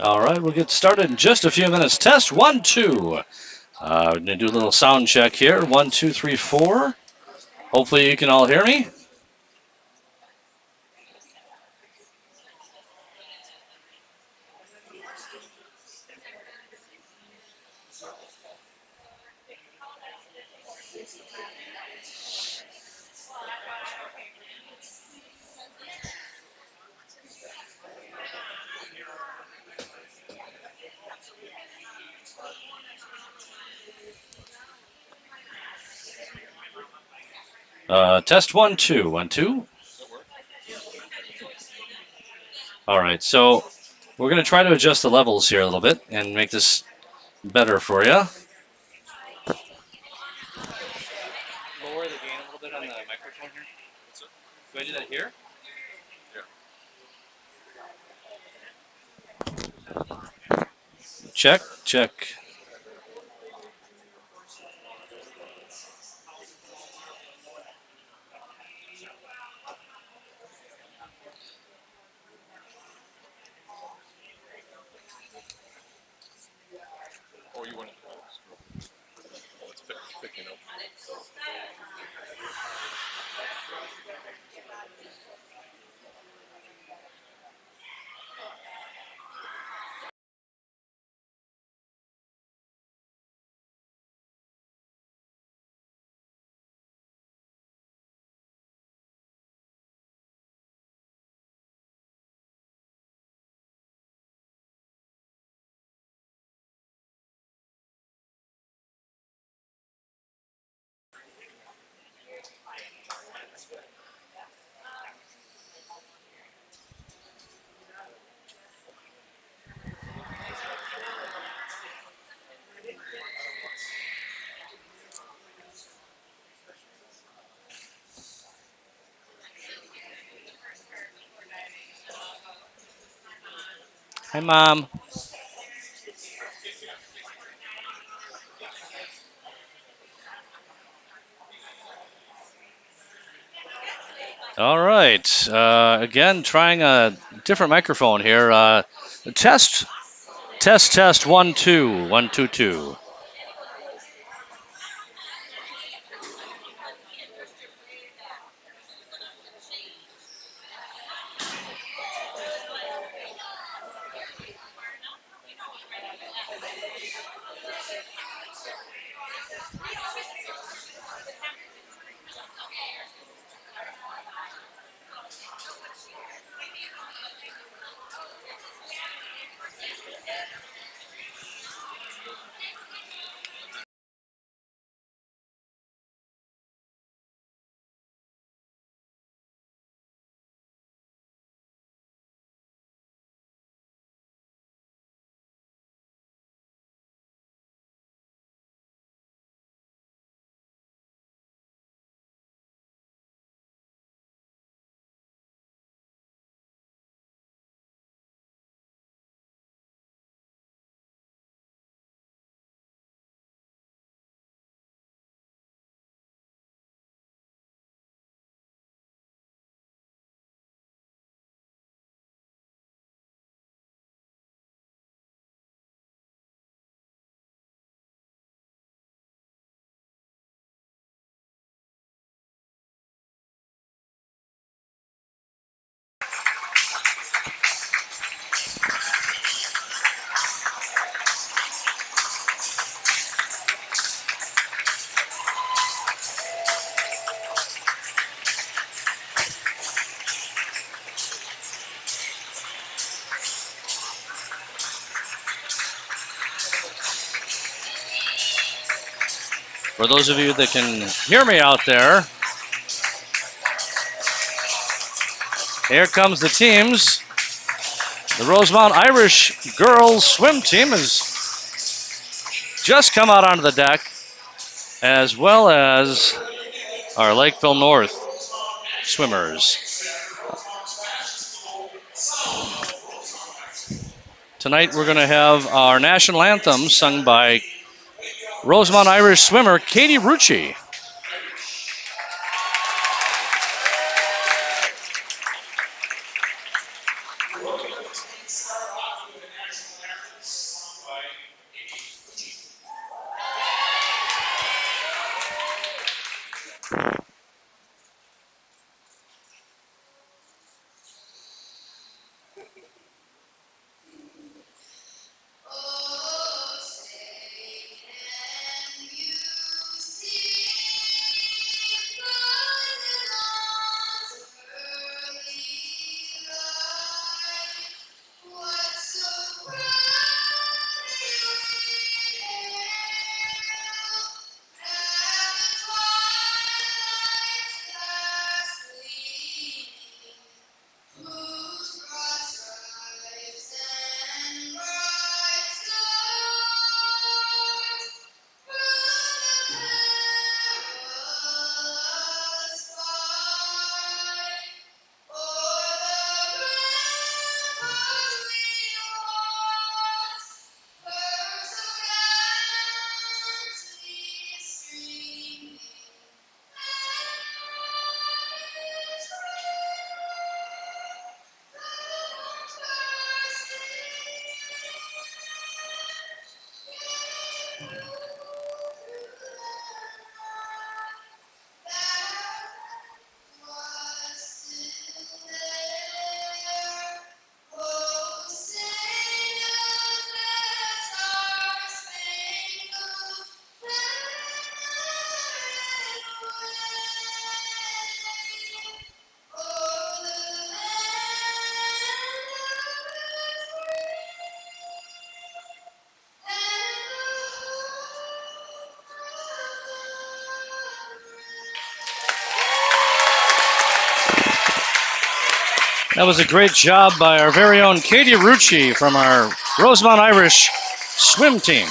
All right, we'll get started in just a few minutes. Test 1, 2. We're going to do a little sound check here. 1, 2, 3, 4. Hopefully you can all hear me. Test 1, 2. 1, 2. All right, so we're going to try to adjust the levels here a little bit and make this better for you. Lower the gain a little bit on the microphone here. Do I do that here? Check, check. Oh, you want it? It's picking up. Hi, Mom. All right. Again, trying a different microphone here. Test, test. 1, 2. 1, 2, 2. For those of you that can hear me out there, here comes the teams. The Rosemount Irish girls swim team has just come out onto the deck, as well as our Lakeville North swimmers. Tonight we're going to have our national anthem sung by Rosemount Irish swimmer Katie Rucci. That was a great job by our very own Katie Rucci from our Rosemount Irish swim team.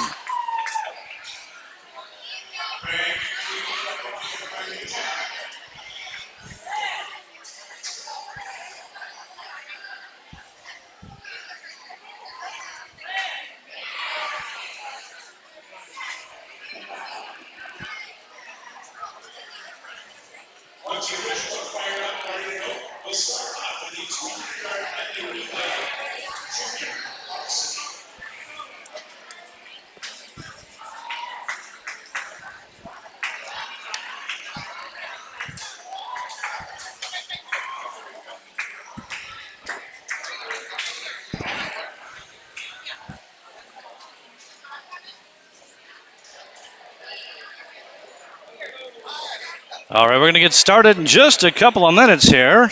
All right, we're going to get started in just a couple of minutes here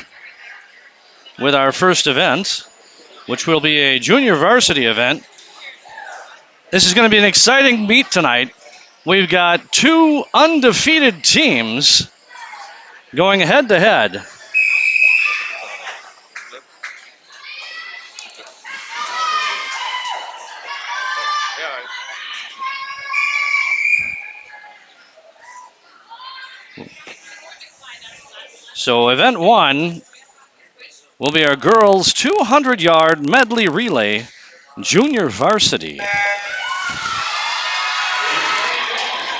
with our first event, which will be a junior varsity event. This is going to be an exciting meet tonight. We've got two undefeated teams going head to head. So event one will be our girls 200-yard medley relay junior varsity.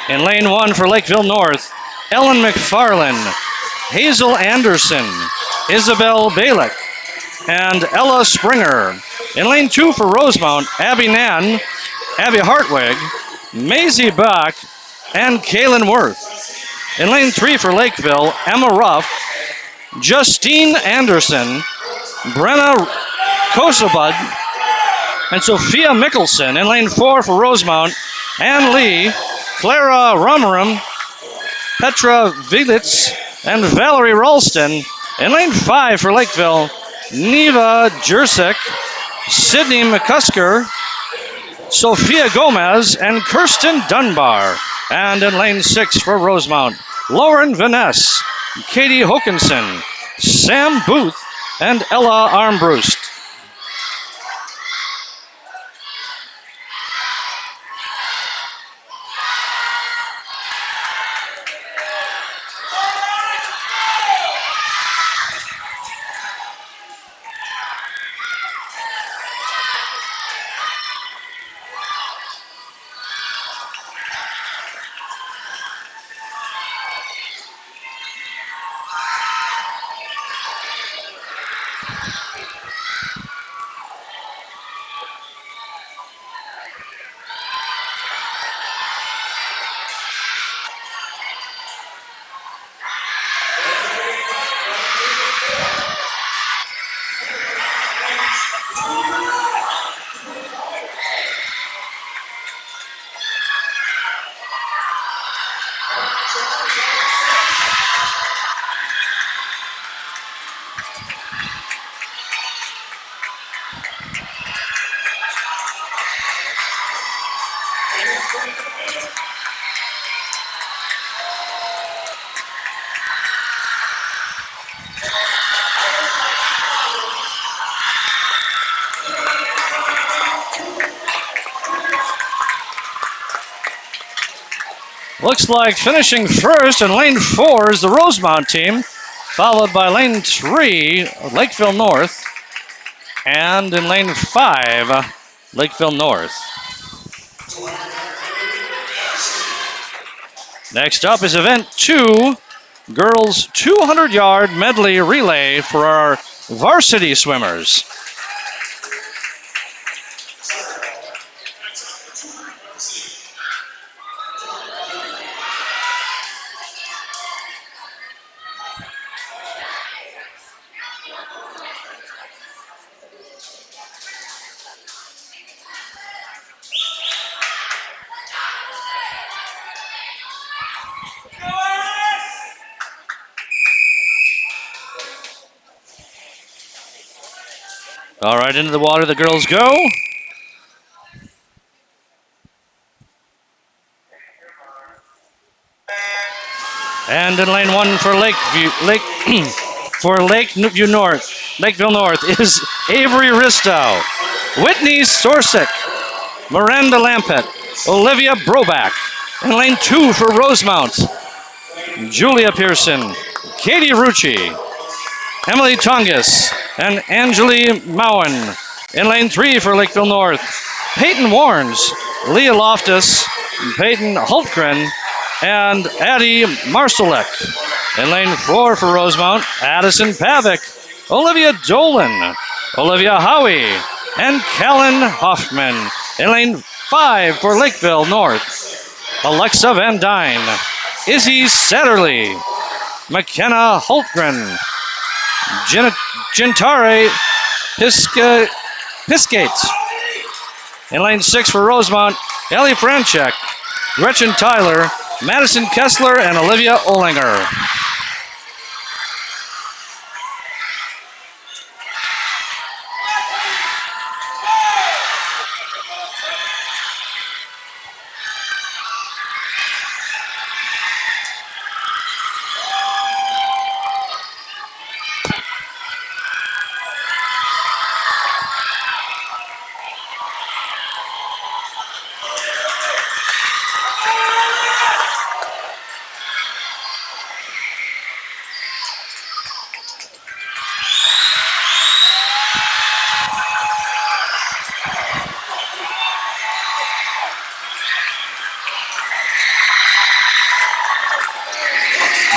In lane one for Lakeville North, Ellen McFarland, Hazel Anderson, Isabel Balick, and Ella Springer. In lane two for Rosemount, Abby Nan, Abby Hartwig, Maisie Bach, and Kaylin Worth. In lane three for Lakeville, Emma Ruff, Justine Anderson, Brenna Kosabud, and Sophia Mickelson. In lane four for Rosemount, Ann Lee, Clara Rummerum, Petra Vilitz, and Valerie Ralston. In lane five for Lakeville, Neva Jersek, Sydney McCusker, Sophia Gomez, and Kirsten Dunbar. And in lane six for Rosemount, Lauren Vaness, Katie Hokinson, Sam Booth, and Ella Armbrust. Looks like finishing first in lane four is the Rosemount team, followed by lane three, Lakeville North, and in lane five, Lakeville North. Next up is event two, girls 200-yard medley relay for our varsity swimmers. All right, into the water the girls go. And in lane 1 for Lakeview North is Avery Ristow, Whitney Sorsick, Miranda Lampett, Olivia Broback. In lane 2 for Rosemount, Julia Pearson, Katie Rucci, Emily Tongas, and Angeli Mowen. In lane 3 for Lakeville North, Peyton Warnes, Leah Loftus, Peyton Hultgren, and Addie Marsalek. In lane 4 for Rosemount, Addison Pavick, Olivia Dolan, Olivia Howie, and Callan Hoffman. In lane 5 for Lakeville North, Alexa Van Dyne, Izzy Satterley, McKenna Hultgren, Gintare Piscate. In lane 6 for Rosemount, Ellie Franchek, Gretchen Tyler, Madison Kessler, and Olivia Olinger.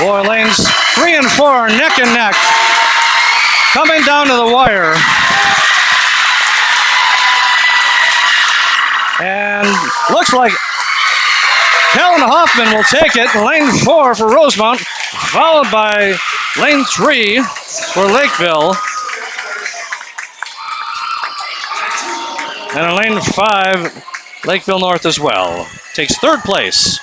Boy, lanes 3 and 4 are neck and neck. Coming down to the wire. And looks like Callan Hoffman will take it in lane 4 for Rosemount, followed by lane 3 for Lakeville. And in lane 5, Lakeville North as well. Takes 3rd place.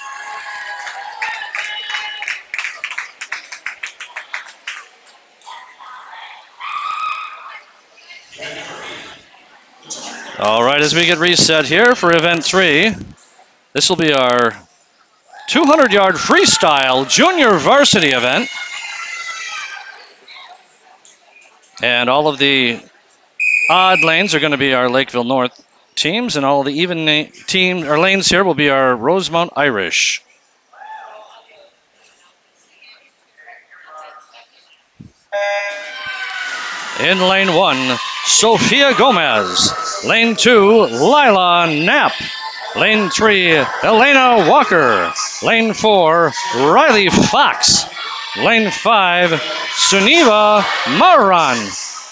All right, as we get reset here for event 3, this will be our 200-yard freestyle junior varsity event. And all of the odd lanes are going to be our Lakeville North teams, and all of the even lanes here will be our Rosemount Irish. In lane 1, Sophia Gomez. Lane 2, Lila Knapp. Lane 3, Elena Walker. Lane 4, Riley Fox. Lane 5, Suniva Maran.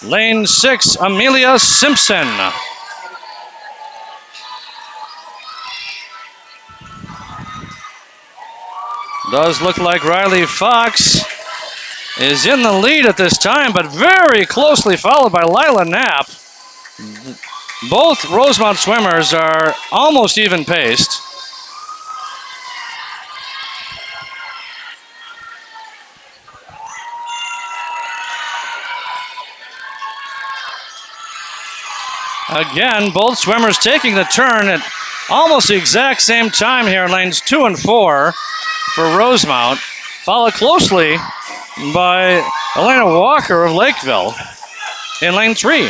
Lane 6, Amelia Simpson. Does look like Riley Fox is in the lead at this time, but very closely followed by Lila Knapp. Both Rosemount swimmers are almost even paced. Again, both swimmers taking the turn at almost the exact same time here in lanes 2 and 4 for Rosemount, followed closely by Elena Walker of Lakeville in lane 3.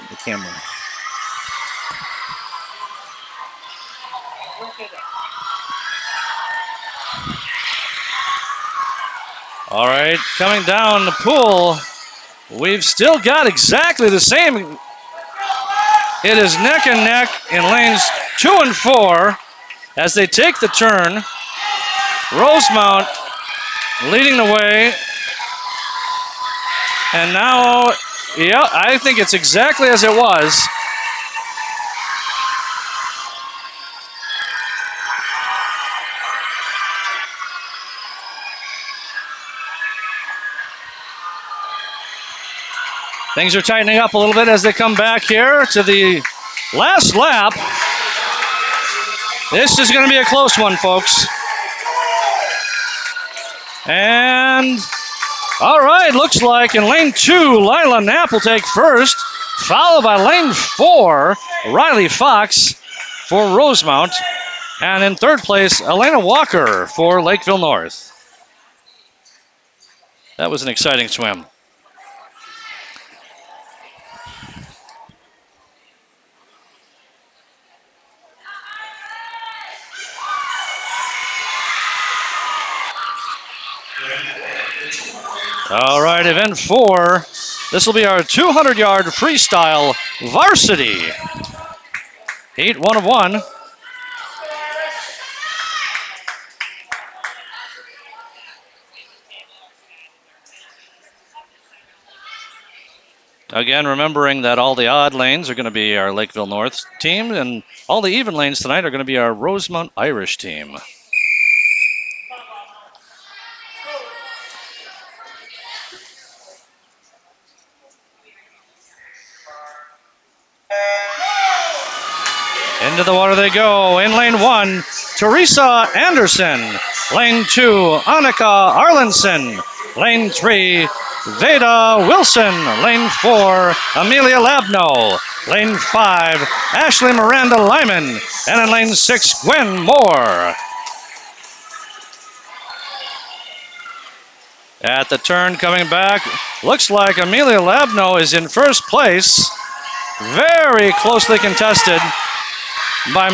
The camera. All right, coming down the pool, we've still got exactly the same. It is neck and neck in lanes 2 and 4 as they take the turn. Rosemount leading the way. And now, yeah, I think it's exactly as it was. Things are tightening up a little bit as they come back here to the last lap. This is going to be a close one, folks. And, all right, looks like in lane 2, Lila Knapp will take first, followed by lane 4, Riley Fox for Rosemount. And in third place, Elena Walker for Lakeville North. That was an exciting swim. All right, event 4. This will be our 200-yard freestyle varsity. Heat 1 of 1. Again, remembering that all the odd lanes are going to be our Lakeville North team, and all the even lanes tonight are going to be our Rosemount Irish team. Into the water they go. In lane 1, Teresa Anderson. Lane 2, Annika Arlenson. Lane 3, Veda Wilson. Lane 4, Amelia Labno. Lane 5, Ashley Miranda Lyman. And in lane 6, Gwen Moore. At the turn coming back, looks like Amelia Labno is in first place. Very closely contested by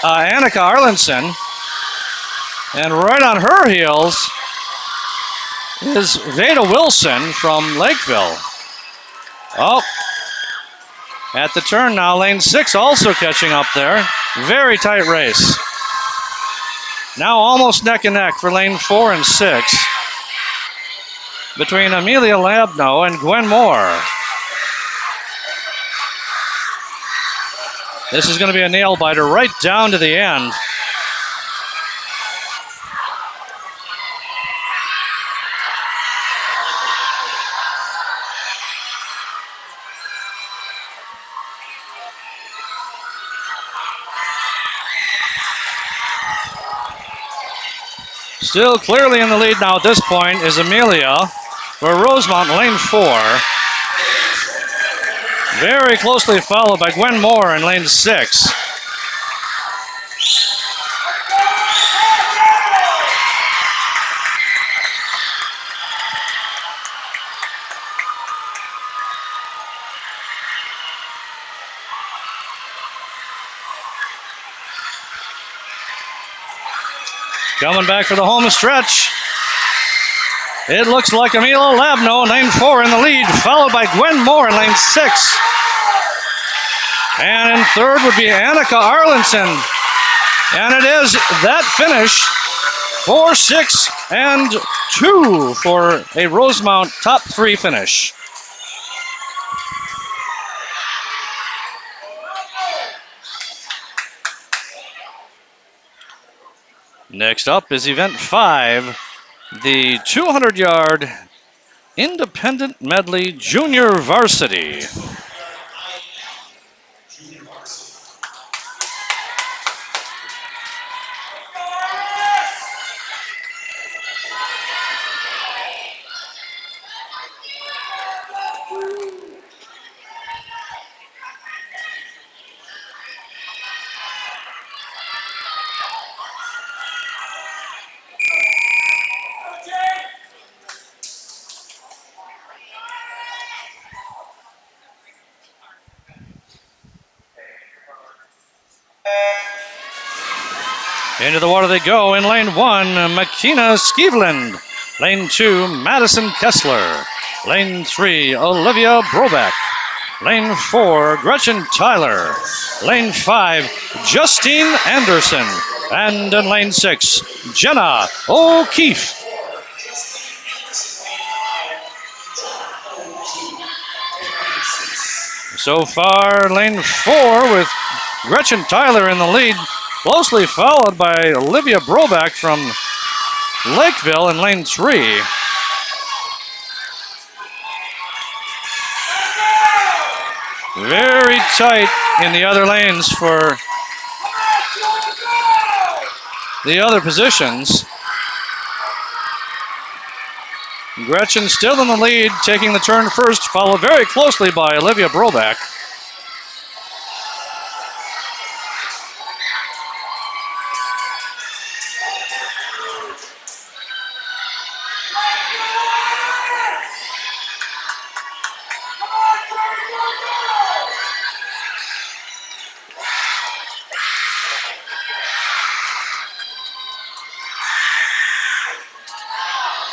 Annika Arlenson. And right on her heels is Veda Wilson from Lakeville. Oh, at the turn now, lane 6 also catching up there. Very tight race. Now almost neck and neck for lane 4 and 6 between Amelia Labno and Gwen Moore. This is going to be a nail biter right down to the end. Still clearly in the lead now at this point is Amelia for Rosemount in lane 4. Very closely followed by Gwen Moore in lane 6. Coming back for the home stretch. It looks like Amelia Labno in lane 4 in the lead, followed by Gwen Moore in lane 6. And in third would be Annika Arlenson. And it is that finish, 4, 6, and 2 for a Rosemount top 3 finish. Next up is event 5, the 200-yard independent medley junior varsity. Into the water they go. In lane 1, Makina Skevland. Lane 2, Madison Kessler. Lane 3, Olivia Brobeck. Lane 4, Gretchen Tyler. Lane 5, Justine Anderson. And in lane 6, Jenna O'Keefe. So far, lane 4 with Gretchen Tyler in the lead, closely followed by Olivia Brobeck from Lakeville in lane 3. Very tight in the other lanes for the other positions. Gretchen still in the lead, taking the turn first, followed very closely by Olivia Broback.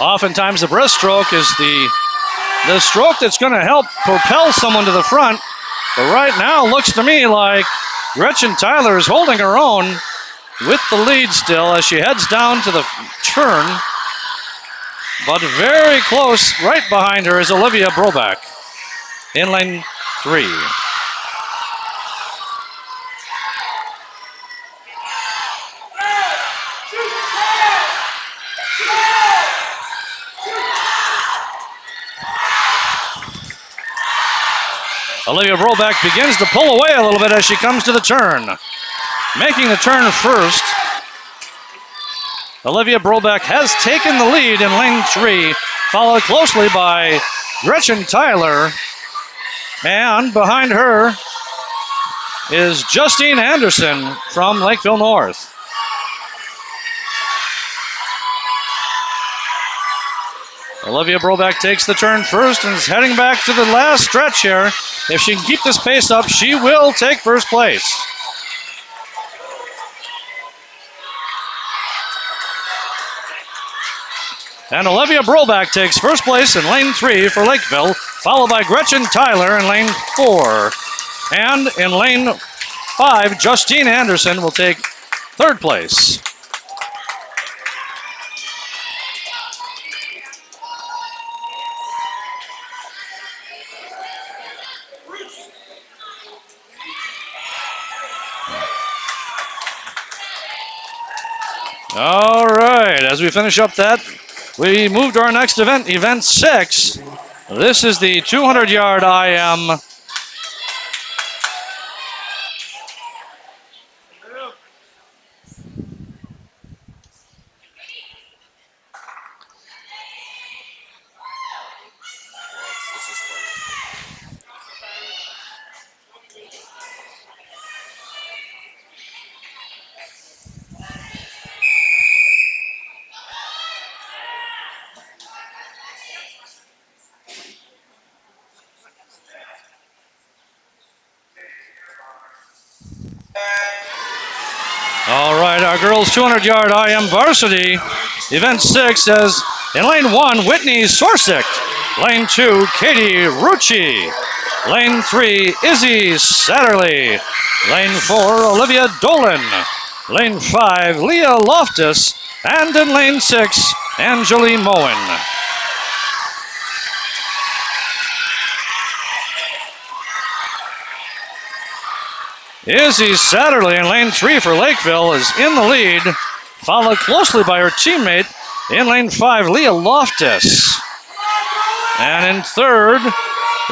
Oftentimes the breaststroke is the stroke that's going to help propel someone to the front. But right now, looks to me like Gretchen Tyler is holding her own with the lead still as she heads down to the turn. But very close, right behind her is Olivia Broback in lane 3. Olivia Broback begins to pull away a little bit as she comes to the turn. Making the turn first, Olivia Broback has taken the lead in lane 3, followed closely by Gretchen Tyler. And behind her is Justine Anderson from Lakeville North. Olivia Broback takes the turn first and is heading back to the last stretch here. If she can keep this pace up, she will take first place. And Olivia Broback takes first place in lane 3 for Lakeville, followed by Gretchen Tyler in lane 4. And in lane 5, Justine Anderson will take third place. All right, as we finish up that, we move to our next event, event 6. This is the 200-yard IM. All right, our girls 200-yard IM varsity, event 6 says in lane 1, Whitney Sorsick. Lane 2, Katie Rucci. Lane 3, Izzy Satterley. Lane 4, Olivia Dolan. Lane 5, Leah Loftus. And in lane 6, Angeline Moen. Izzy Satterley in lane 3 for Lakeville is in the lead, followed closely by her teammate in lane 5, Leah Loftus. And in third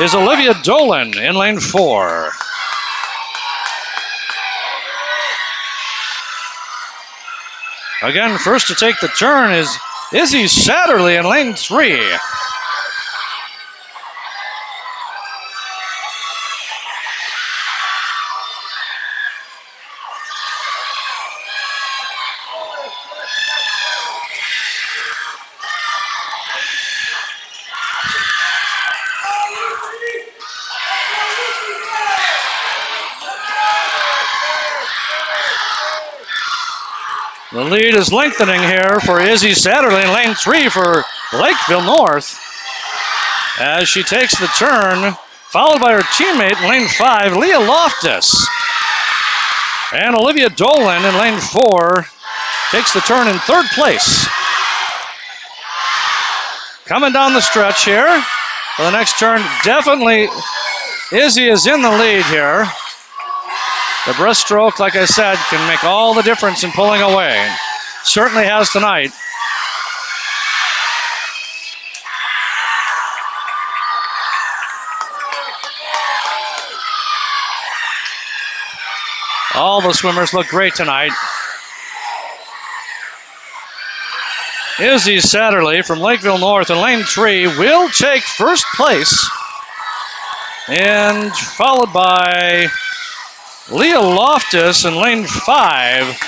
is Olivia Dolan in lane 4. Again, first to take the turn is Izzy Satterley in lane 3. The lead is lengthening here for Izzy Satterley in lane 3 for Lakeville North as she takes the turn, followed by her teammate in lane 5, Leah Loftus. And Olivia Dolan in lane 4 takes the turn in third place. Coming down the stretch here for the next turn, definitely Izzy is in the lead here. The breaststroke, like I said, can make all the difference in pulling away. Certainly has tonight. All the swimmers look great tonight. Izzy Satterley from Lakeville North in lane 3 will take first place, and followed by Leah Loftus in lane 5.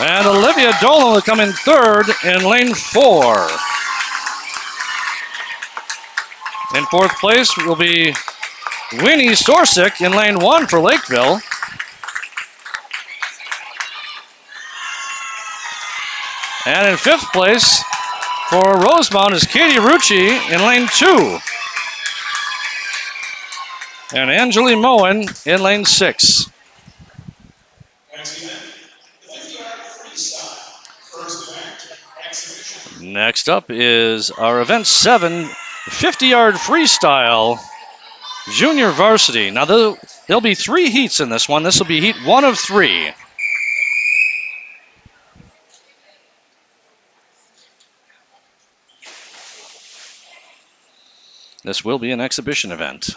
And Olivia Dolan will come in third in lane 4. In fourth place will be Winnie Sorsick in lane 1 for Lakeville. And in fifth place for Rosemount is Katie Rucci in lane 2. And Angeli Moen in lane 6. Next up is our event 7, 50-yard freestyle junior varsity. Now there'll be 3 heats in this one. This will be heat 1 of 3. This will be an exhibition event.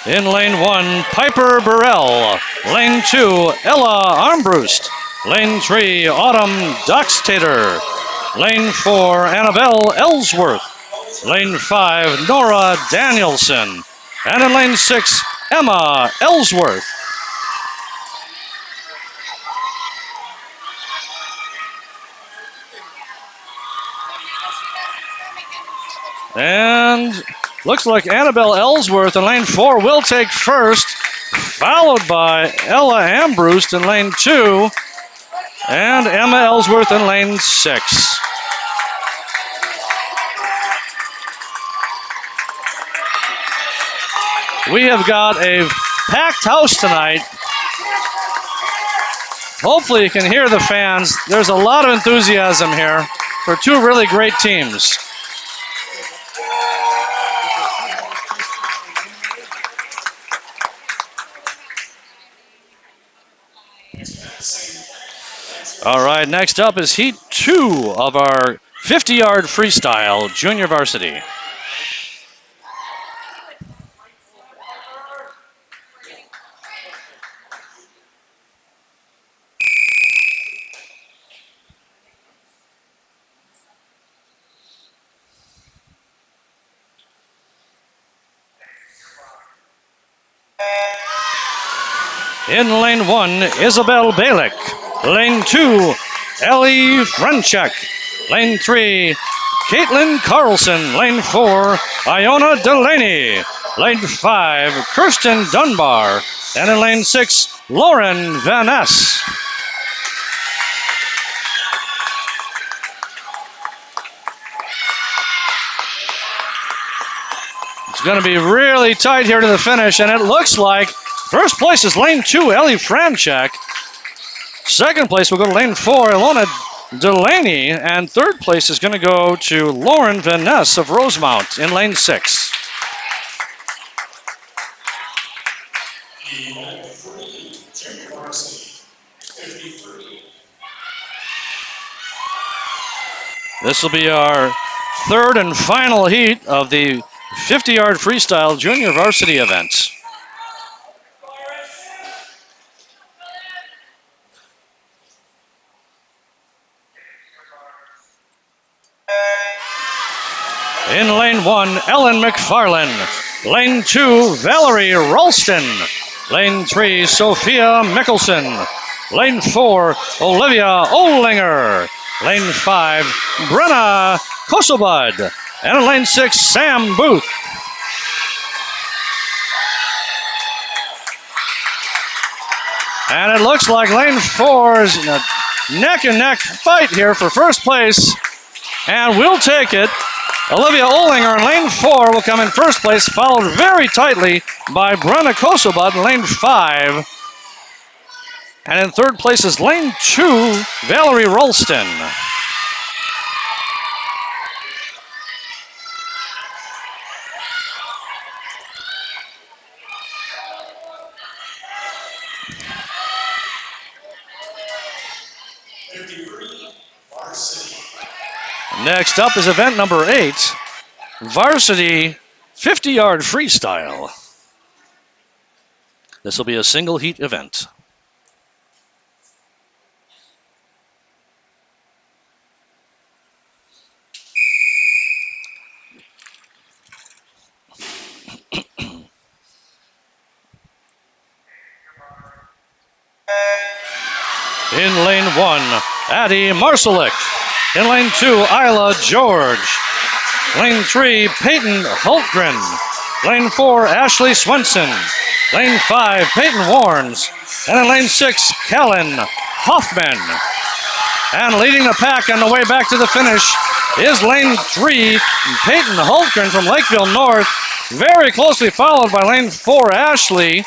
In lane 1, Piper Burrell. Lane 2, Ella Armbrust. Lane 3, Autumn Doxtater. Lane 4, Annabelle Ellsworth. Lane 5, Nora Danielson. And in lane 6, Emma Ellsworth. And looks like Annabelle Ellsworth in lane 4 will take first, followed by Ella Ambrust in lane 2, and Emma Ellsworth in lane 6. We have got a packed house tonight. Hopefully you can hear the fans. There's a lot of enthusiasm here for 2 really great teams. All right, next up is heat 2 of our 50-yard freestyle junior varsity. In lane 1, Isabel Balick. Lane 2, Ellie Frenchek. Lane 3, Caitlin Carlson. Lane 4, Iona Delaney. Lane 5, Kirsten Dunbar. And in lane 6, Lauren Van Ness. It's going to be really tight here to the finish, and it looks like first place is lane 2, Ellie Franchak. Second place will go to lane 4, Ilona Delaney. And third place is going to go to Lauren Van Ness of Rosemount in lane 6. This will be our third and final heat of the 50-yard freestyle junior varsity event. In lane 1, Ellen McFarland. Lane 2, Valerie Ralston. Lane 3, Sophia Mickelson. Lane 4, Olivia Olinger. Lane 5, Brenna Kosobud. And in lane 6, Sam Booth. And it looks like lane 4 is in a neck-and-neck fight here for first place. And we'll take it. Olivia Olinger in lane 4 will come in first place, followed very tightly by Brenna Kosobud in lane 5. And in third place is lane 2, Valerie Rolston. Next up is event number 8, varsity 50-yard freestyle. This will be a single heat event. In lane 1, Addie Marcelik. In lane 2, Isla George. Lane 3, Peyton Hultgren. Lane 4, Ashley Swenson. Lane 5, Peyton Warnes. And in lane 6, Kellen Hoffman. And leading the pack on the way back to the finish is lane 3, Peyton Hultgren from Lakeville North. Very closely followed by lane 4, Ashley.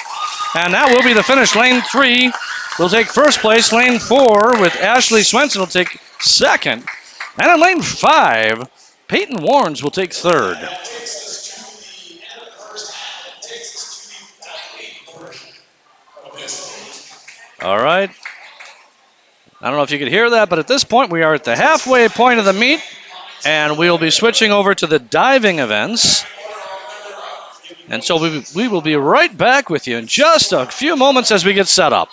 And that will be the finish. Lane 3 will take first place. Lane 4 with Ashley Swenson will take second. And in lane 5, Peyton Warnes will take third. All right. I don't know if you could hear that, but at this point we are at the halfway point of the meet, and we will be switching over to the diving events. And so we will be right back with you in just a few moments as we get set up.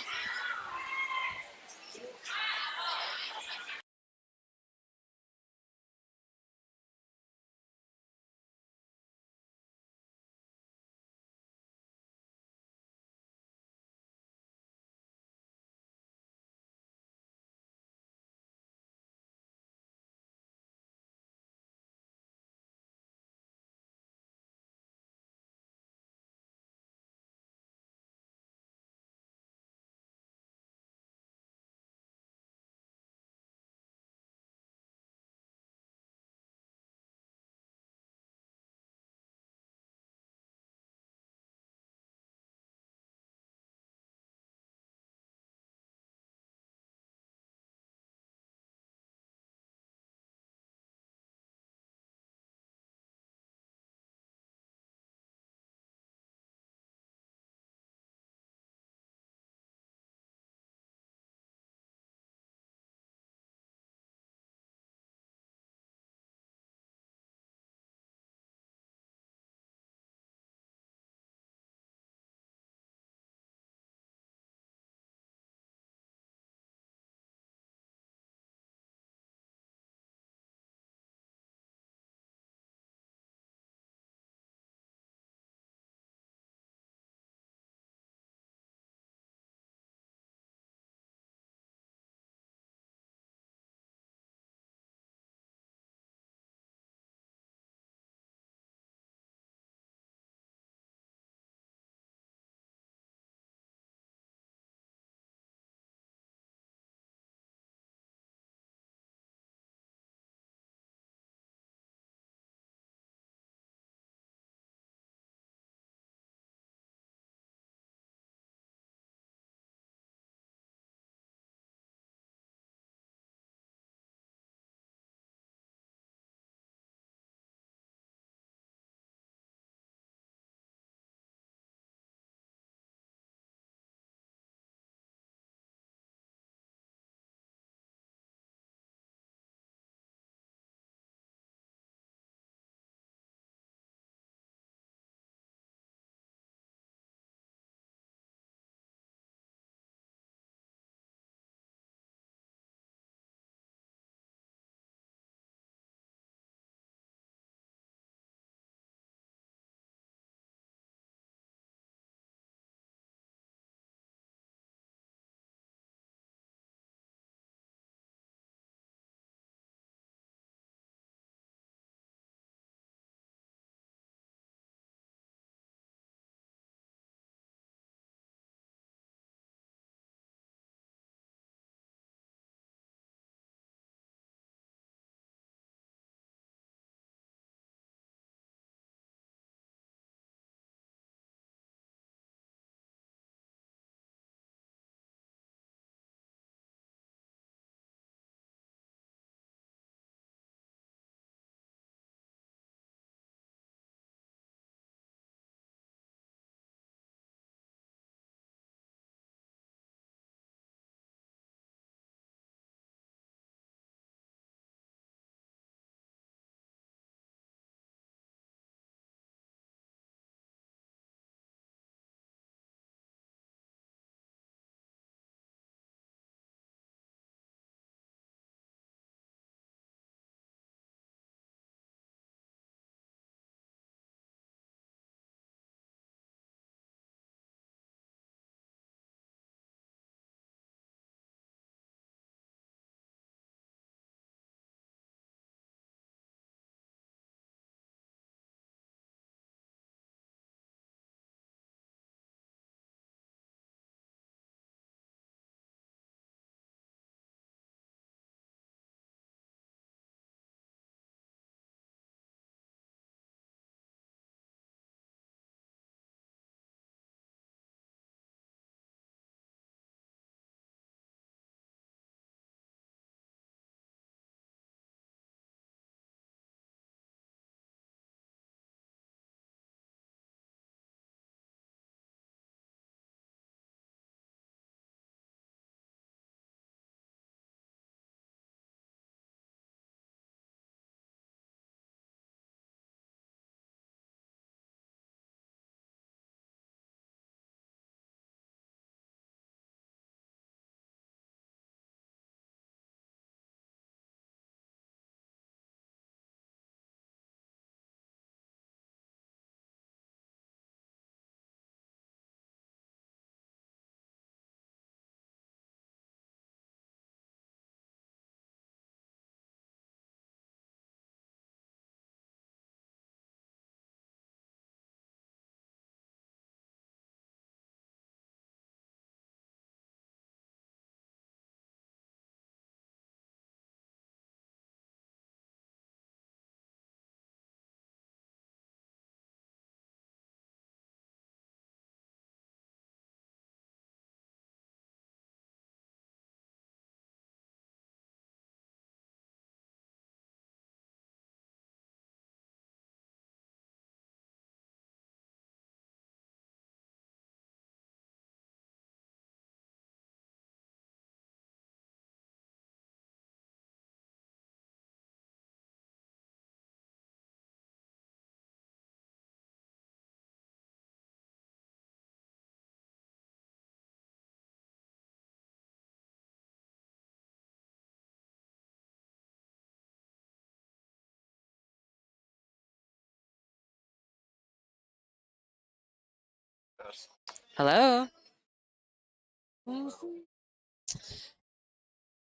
Hello.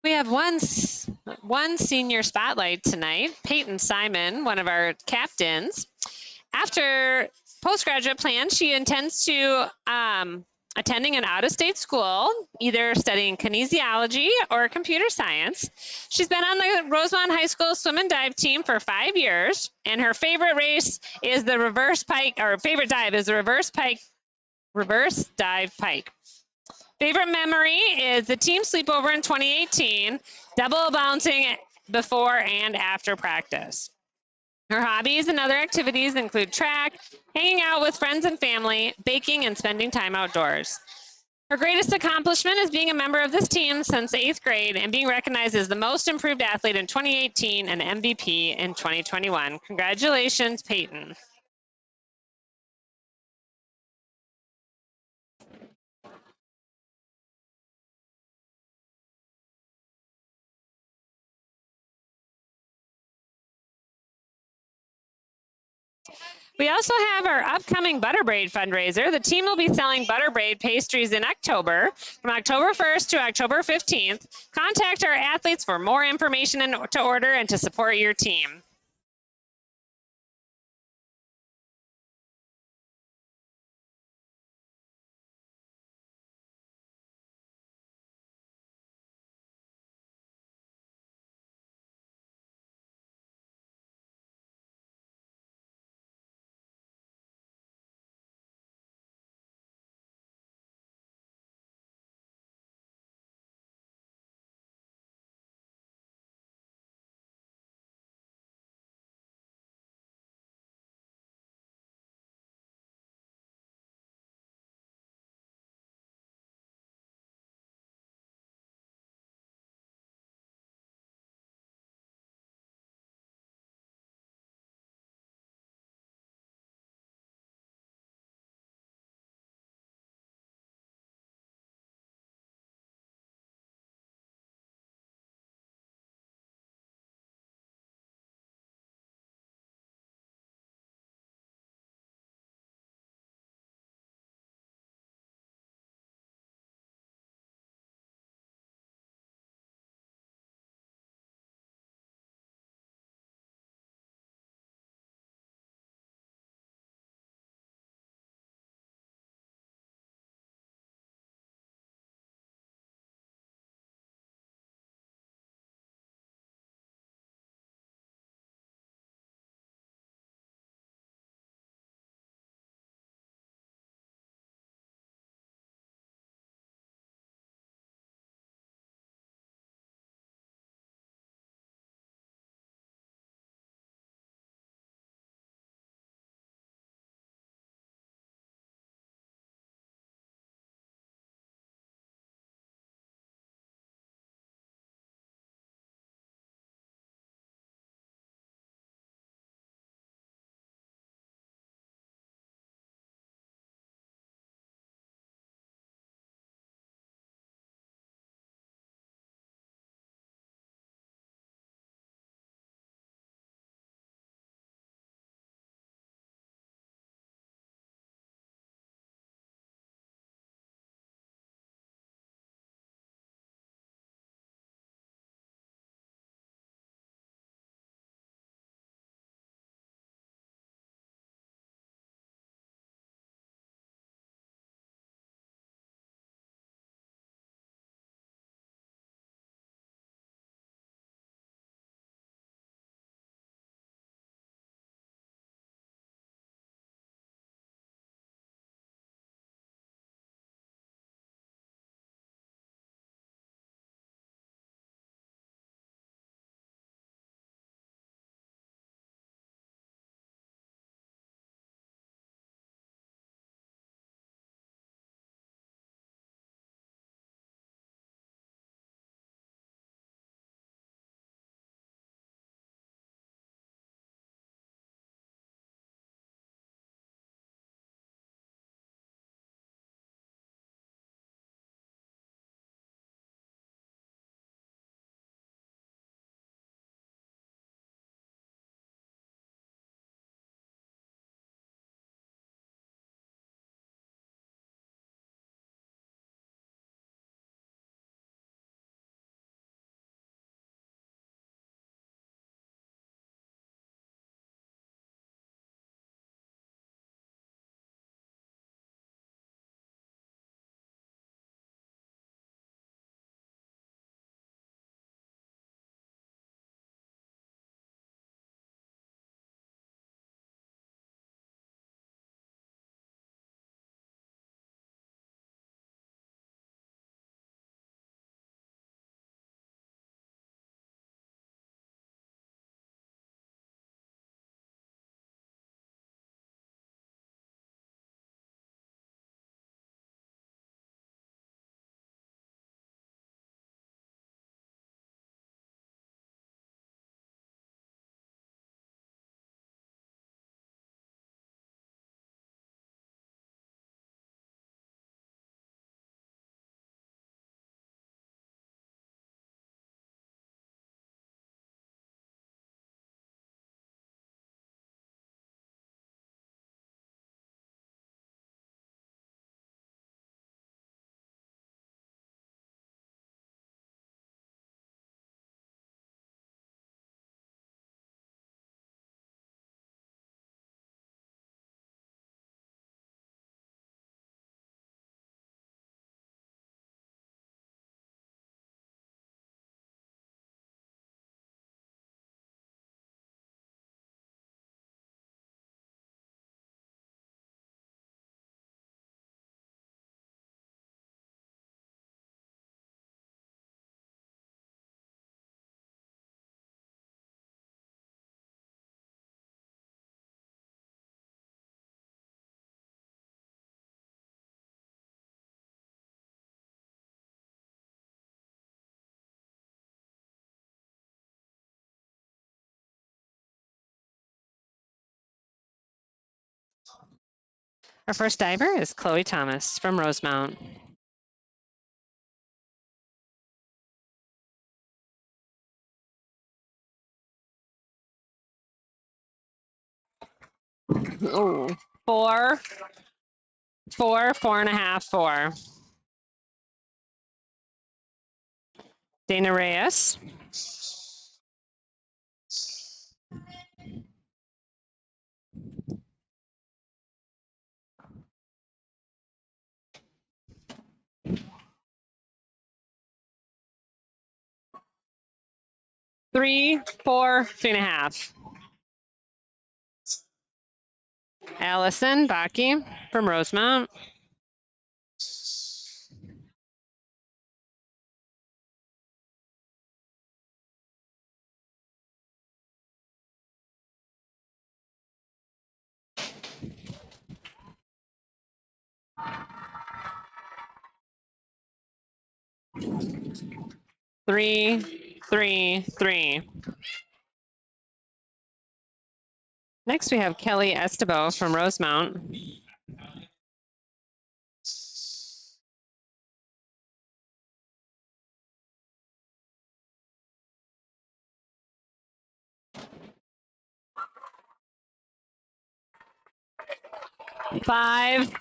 We have one senior spotlight tonight, Peyton Simon, one of our captains. After postgraduate plans, she intends to attending an out-of-state school, either studying kinesiology or computer science. She's been on the Rosemont High School swim and dive team for 5 years, and her favorite race is the reverse pike, or favorite dive is the reverse dive pike. Favorite memory is the team sleepover in 2018, double bouncing before and after practice. Her hobbies and other activities include track, hanging out with friends and family, baking, and spending time outdoors. Her greatest accomplishment is being a member of this team since 8th grade and being recognized as the most improved athlete in 2018 and MVP in 2021. Congratulations, Peyton. We also have our upcoming Butter Braid fundraiser. The team will be selling Butter Braid pastries in October, from October 1st to October 15th. Contact our athletes for more information and to order and to support your team. Our first diver is Chloe Thomas from Rosemount. Oh, 4, 4, 4.5, 4. Dana Reyes. Three, 4, 3.5. Allison Baki from Rosemount. Three, 3, 3. Next, we have Kelly Estebo from Rosemount. Five,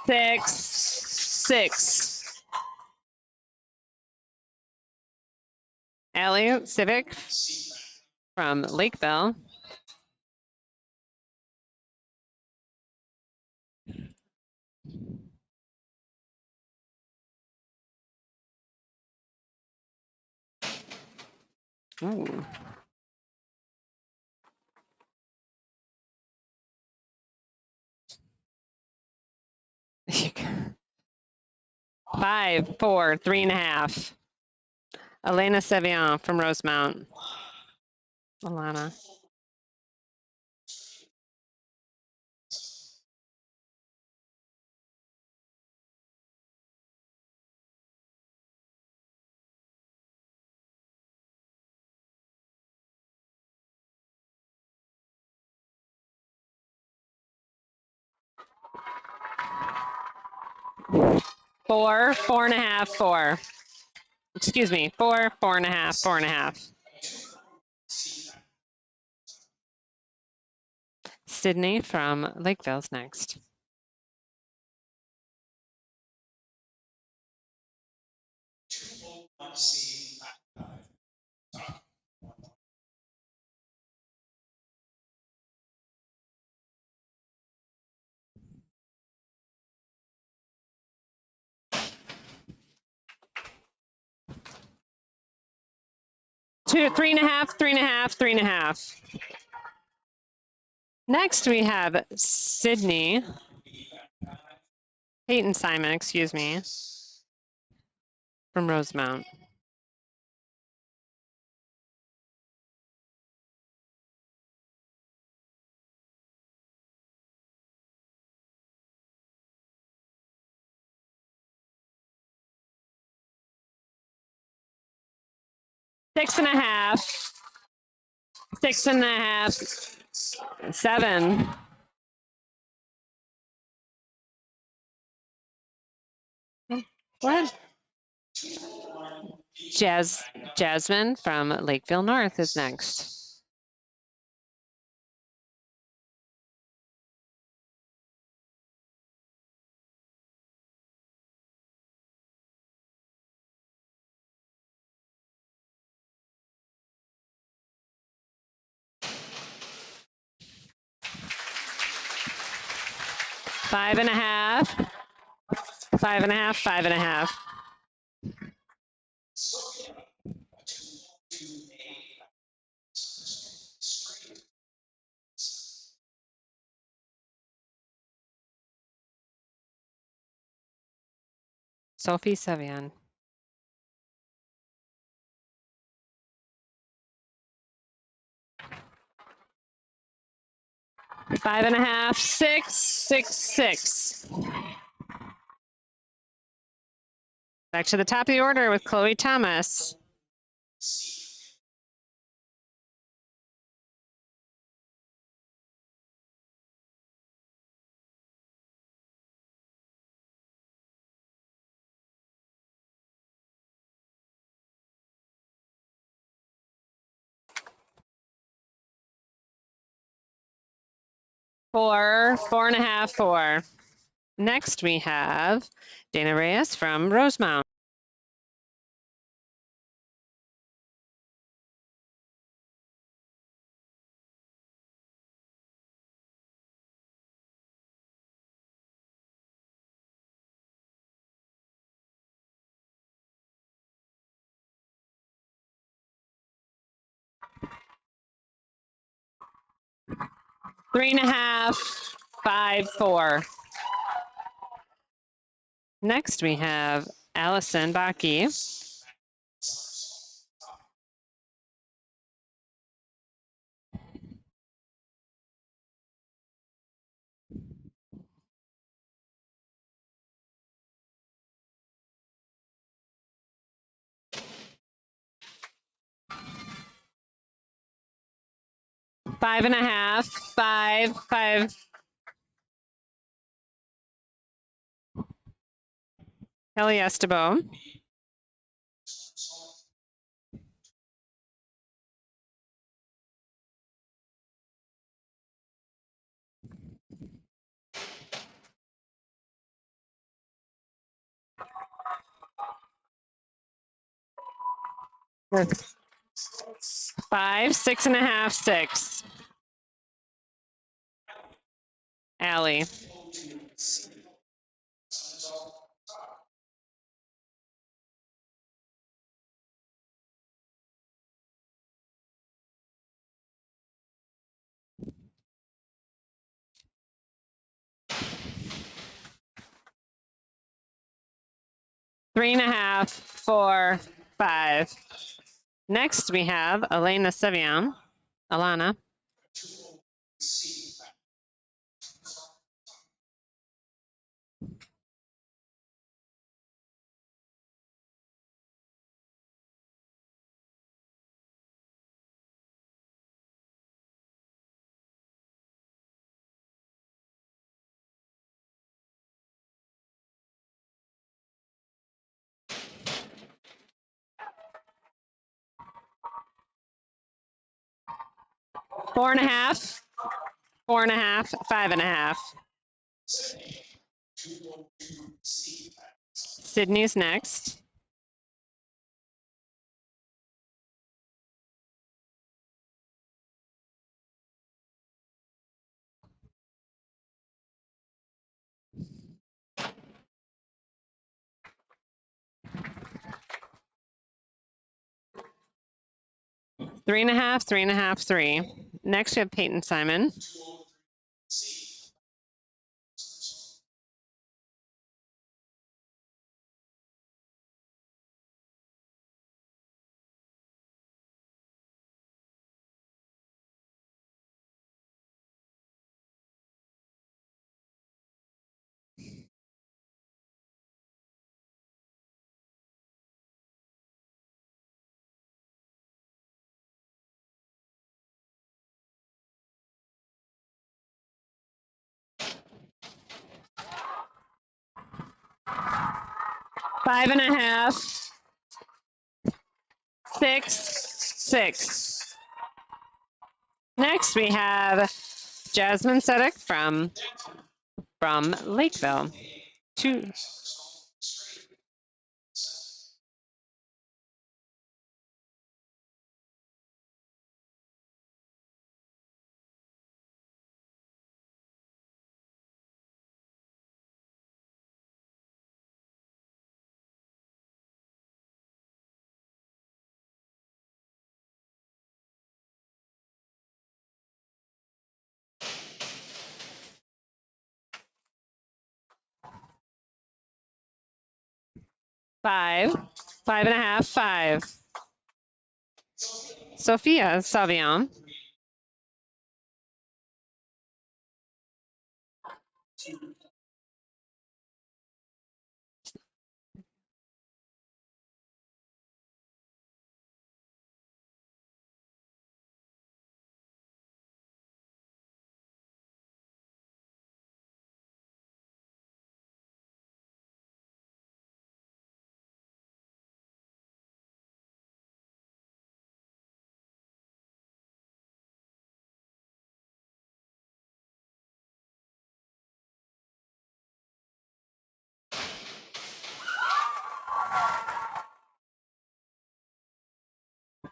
6, 6. Allie Civic from Lakeville. Ooh. Five, 4, 3.5. Elena Sevian from Rosemount. Alana. Four, 4.5, 4. Excuse me, 4, 4.5, 4.5. Sydney from Lakeville's next. Two, 3.5, 3.5, 3.5. Next, we have Sydney, Peyton Simon, excuse me, from Rosemount. Six and a half, 6.5, 7. What? Jasmine from Lakeville North is next. Five and a half, 5.5, 5.5. Sophie Sevian. 5.5, 6, 6, 6. Back to the top of the order with Chloe Thomas. 4, 4.5, 4. Next, we have Dana Reyes from Rosemount. Three and a half, 5, 4. Next, we have Allison Baki. Five and a half, 5, 5. Kelly Estebo. Five, 6.5, 6. Allie. Three and a half, 4, 5. Next, we have Elena Sevian. Alana. Four and a half, 4.5, 5.5. Sydney's next. Three and a half, 3.5, 3. Next, we have Peyton Simon. Five and a half, 6, 6. Next, we have Jasmine Sedek from Lakeville. 2. Five, 5.5, 5. Sophia Savion.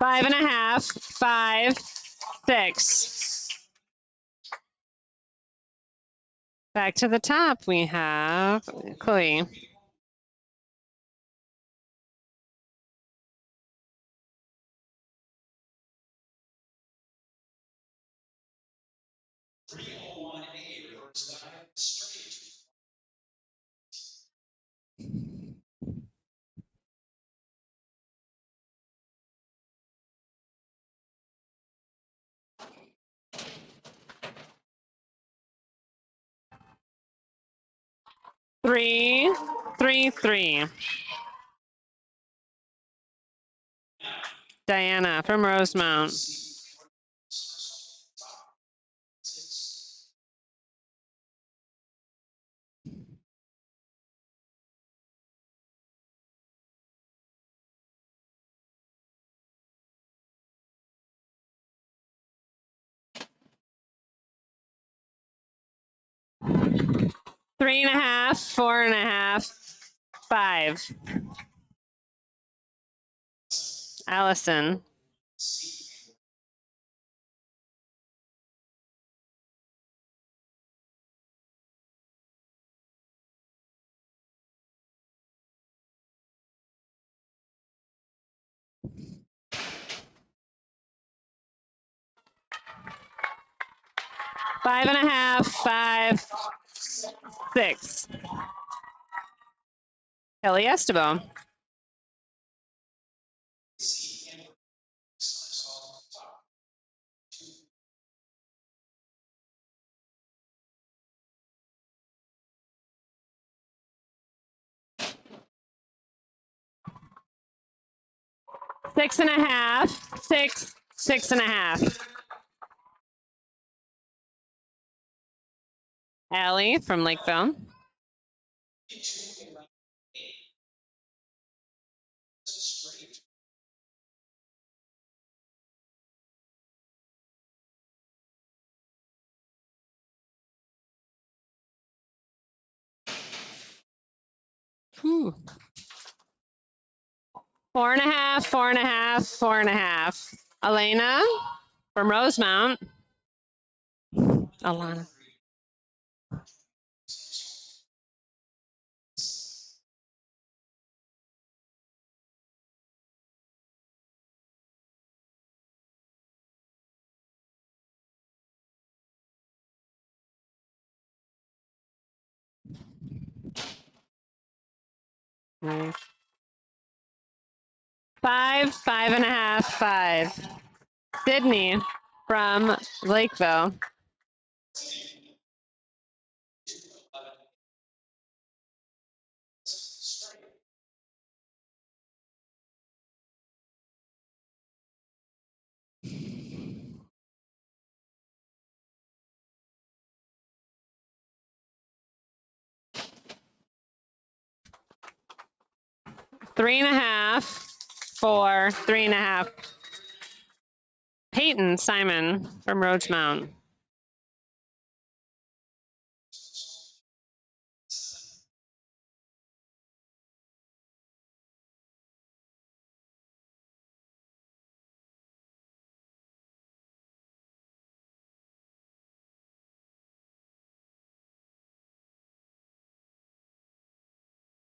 5.5, 5, 6. Back to the top, we have Chloe. Three, 3, 3. Diana from Rosemount. Three and a half, 4.5, 5. Allison. Five and a half, 5, 6. Kelly Estebo. Six and a half, 6, 6.5. Allie from Lakeville. Whew. 4.5, 4.5, 4.5. Elena from Rosemount. Alana. Nice. 5, 5.5, 5. Sydney from Lakeville. Three and a half, 4, 3.5. Peyton Simon from Rosemount.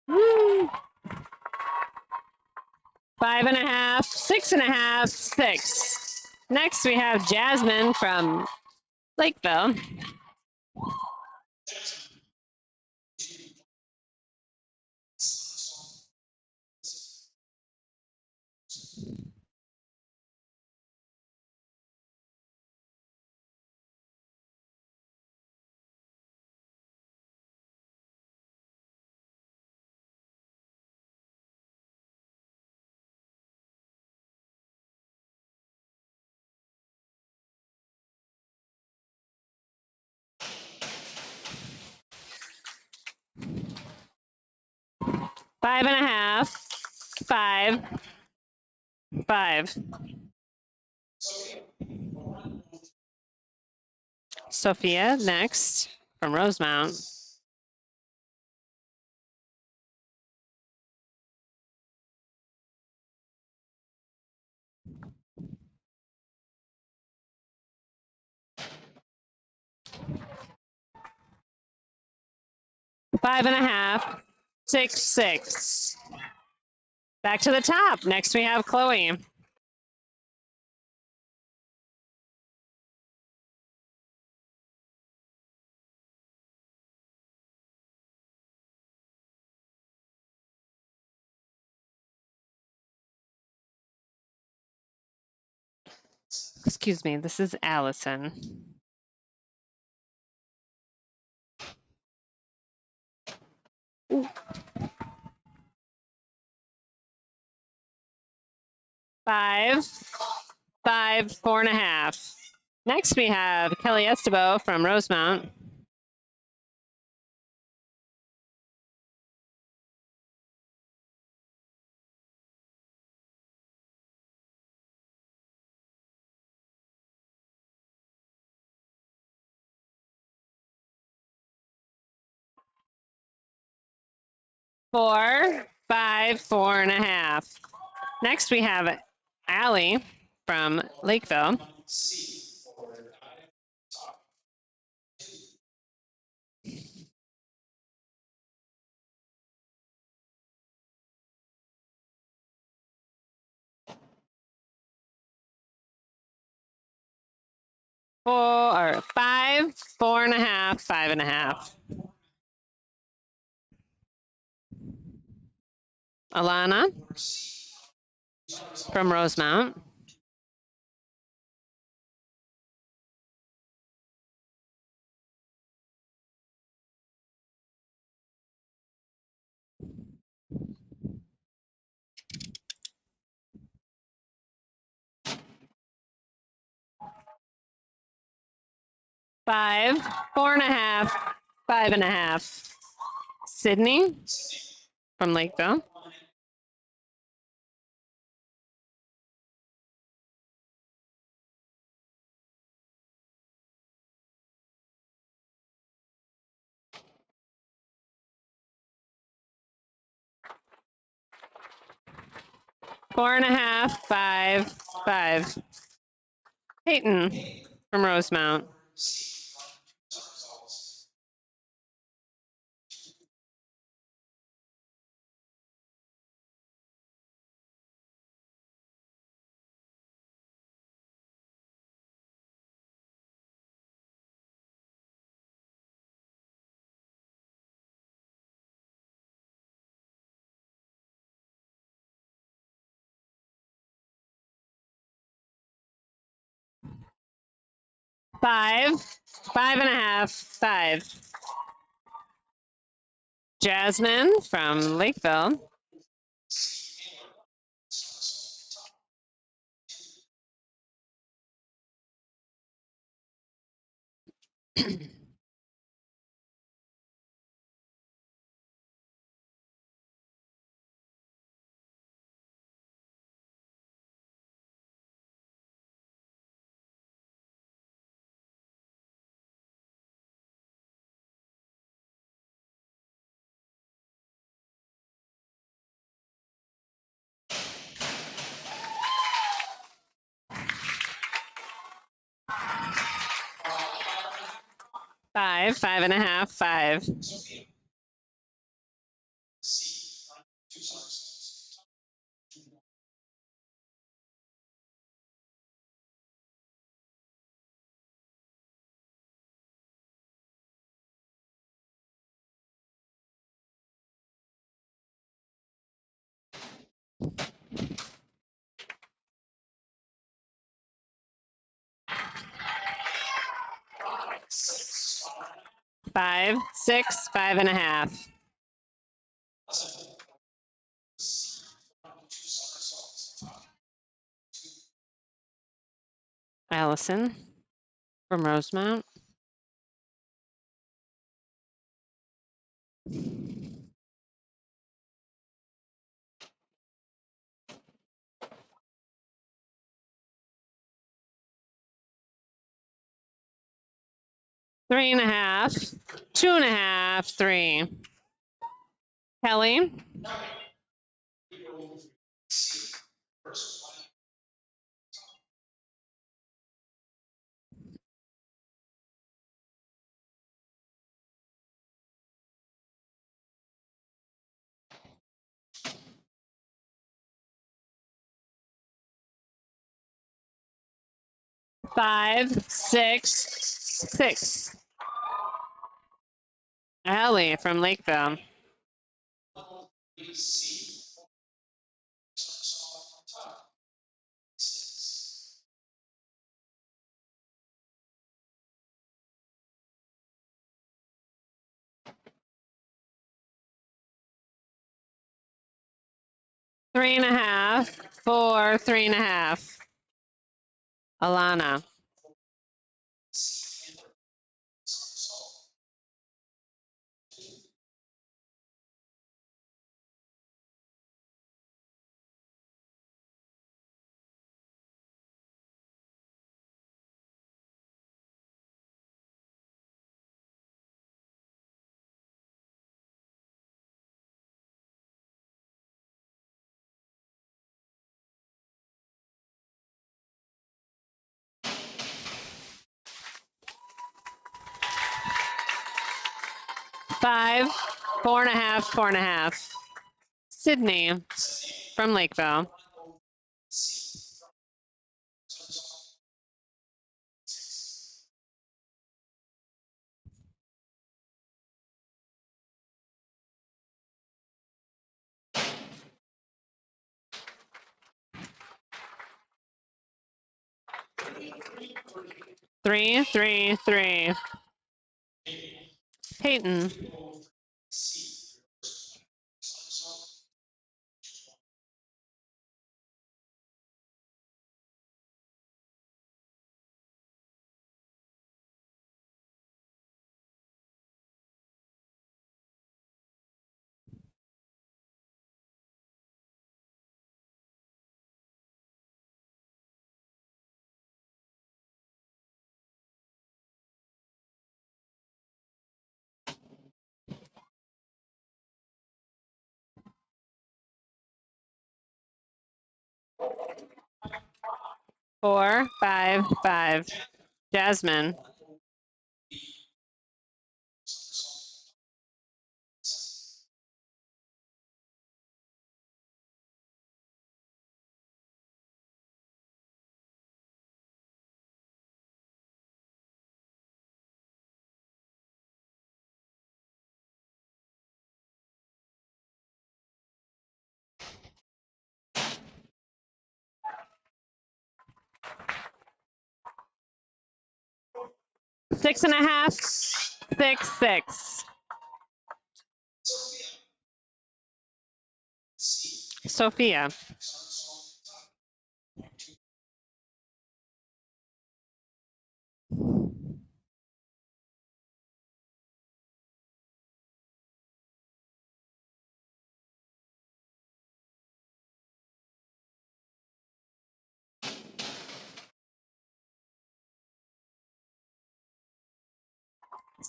Woo. 5.5, 6.5, 6. Next we have Jasmine from Lakeville. Five and a half, 5, 5. Sophia next from Rosemount. 5.5, 6, 6. Back to the top. Next we have Chloe. Excuse me, this is Allison. Ooh. 5, 5, 4.5. Next we have Kelly Estebo from Rosemount. Four, 5, 4.5. Next we have Allie from Lakeville. Four, 5, 4.5, 5.5. Alana from Rosemount. Five, 4.5, 5.5. Sydney from Lakeville. Four and a half, 5, 5. Peyton from Rosemount. Five, 5.5, 5. Jasmine from Lakeville. Five, 5.5, 5. Five, 6, 5.5. Allison from Rosemount. Three and a half, 2.5, 3. Kelly. 5, 6, 6. Allie from Lakeville. Three and a half, 4, 3.5. Alana. Five, 4.5, 4.5. Sydney from Lakeville. Three, 3, 3. Peyton. Four, 5, 5. Jasmine. Six and a half, 6, 6. Sophia.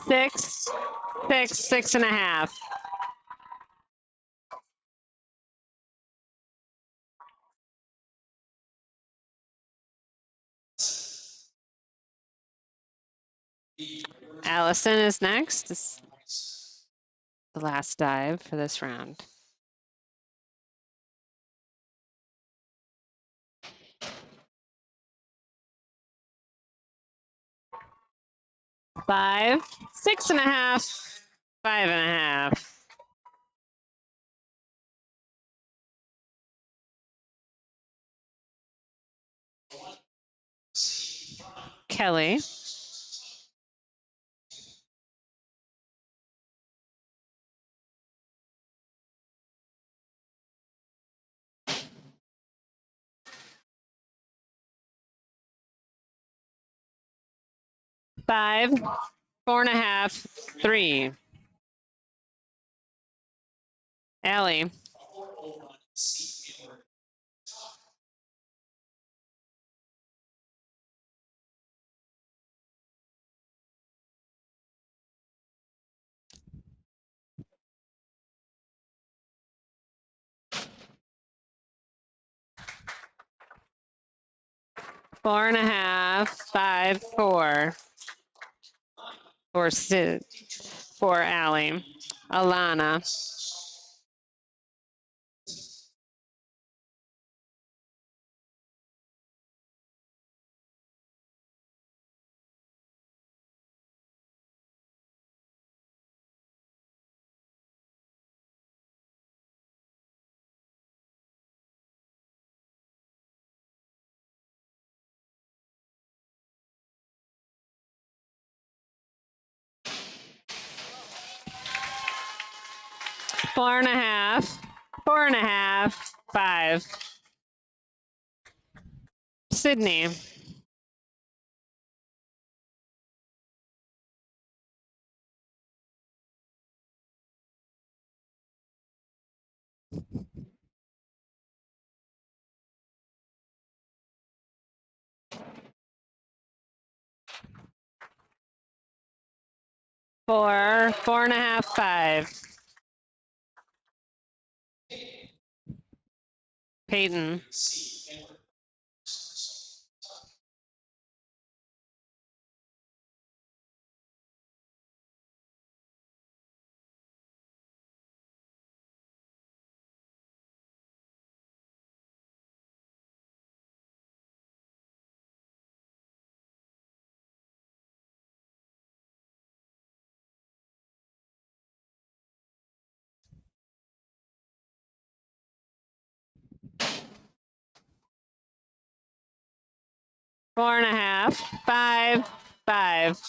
Six, 6, 6.5. Allison is next. This is the last dive for this round. Five, 6.5, 5.5. Kelly. Five, 4.5, 3. Allie. Four and a half, 5, 4. For Sid, for Allie. Alana. 4.5, 4.5, 5. Sydney. Four, 4.5, 5. Peyton. Four and a half, 5, 5.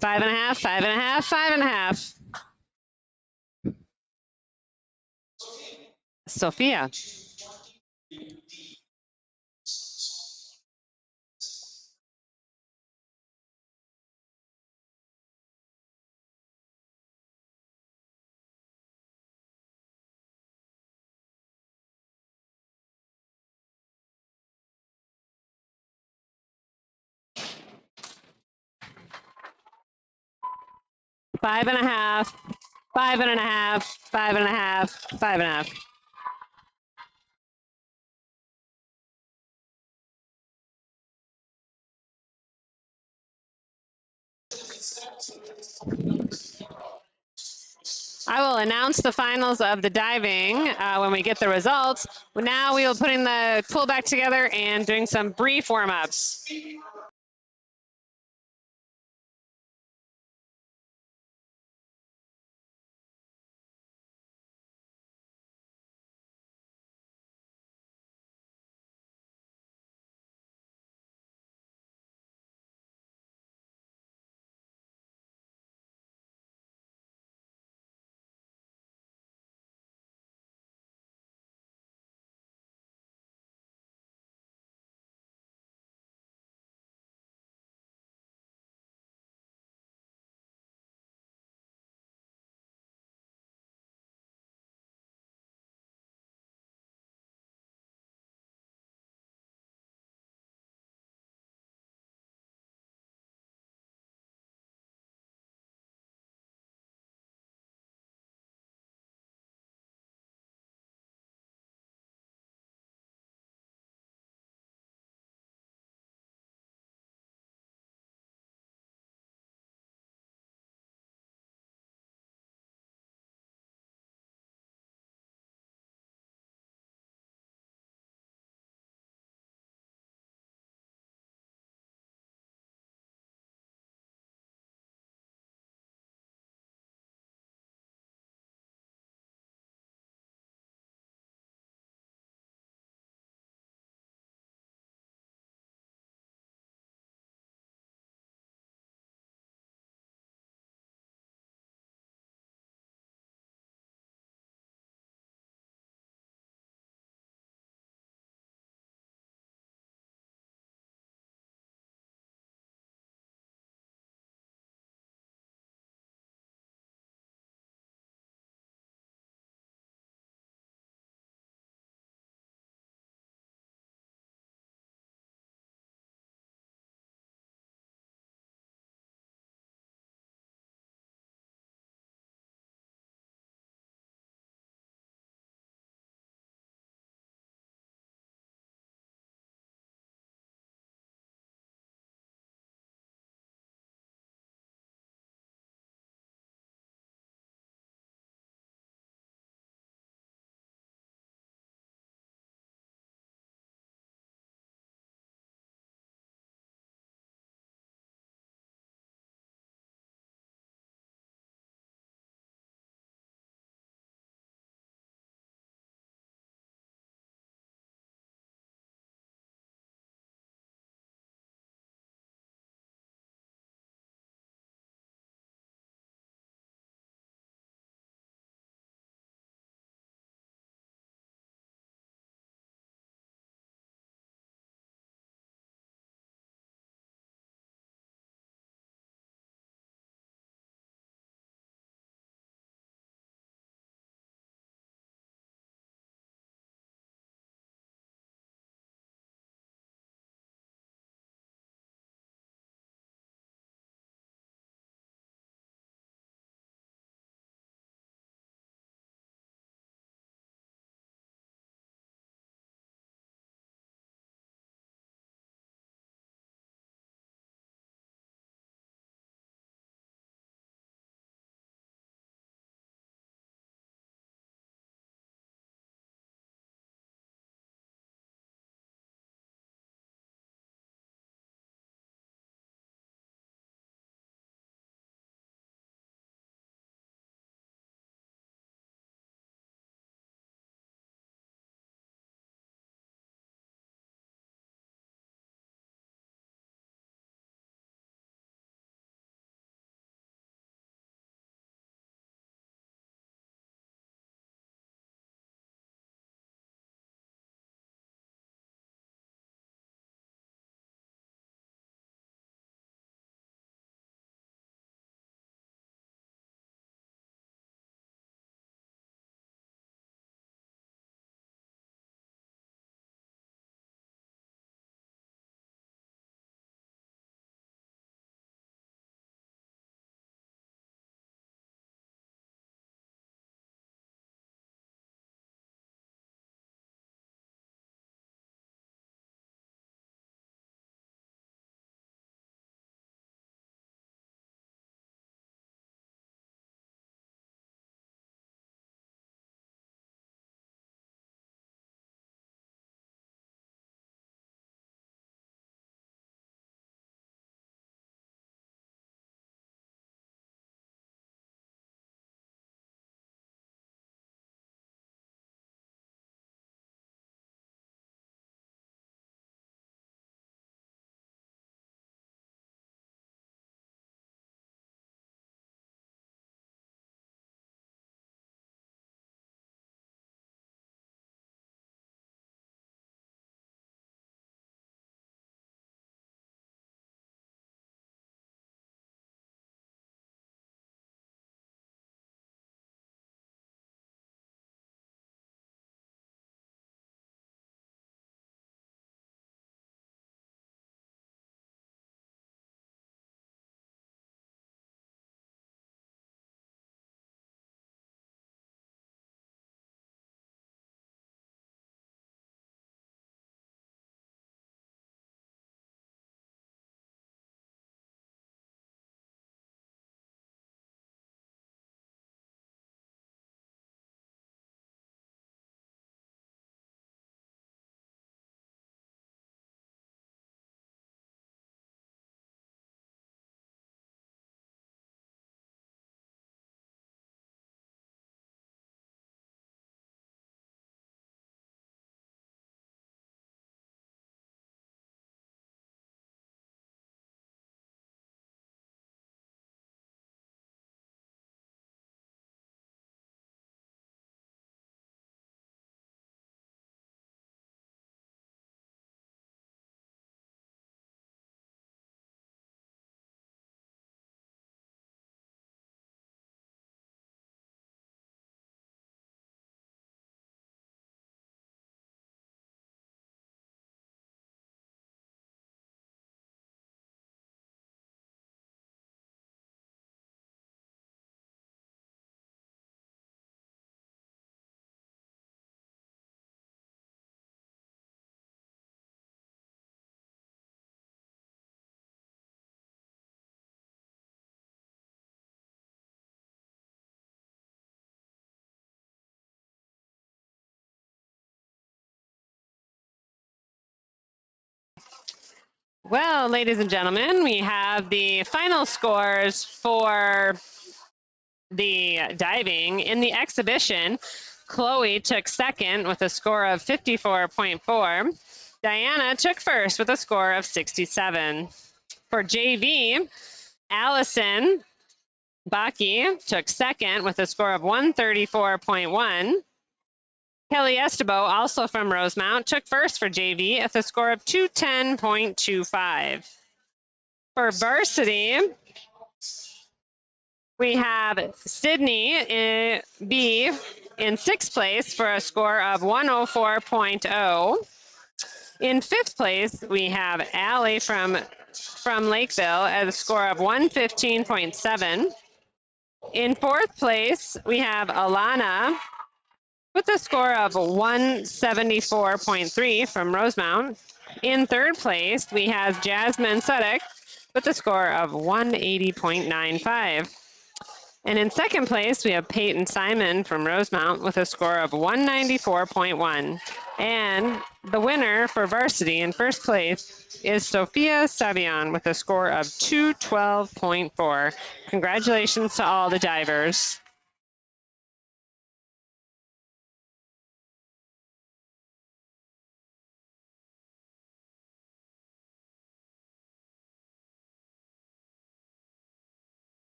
Five and a half, 5.5, 5.5. Sophia. Five and a half, 5.5, 5.5, 5.5. I will announce the finals of the diving when we get the results. Now we will putting the pool back together and doing some brief warm-ups. Well, ladies and gentlemen, we have the final scores for the diving. In the exhibition, Chloe took second with a score of 54.4. Diana took first with a score of 67. For JV, Allison Baki took second with a score of 134.1. Kelly Estebo, also from Rosemount, took first for JV with a score of 210.25. For varsity, we have Sydney B in sixth place for a score of 104.0. In fifth place, we have Allie from Lakeville at a score of 115.7. In fourth place, we have Alana with a score of 174.3 from Rosemount. In third place, we have Jasmine Sudek with a score of 180.95. And in second place, we have Peyton Simon from Rosemount with a score of 194.1. And the winner for varsity in first place is Sophia Savion with a score of 212.4. Congratulations to all the divers.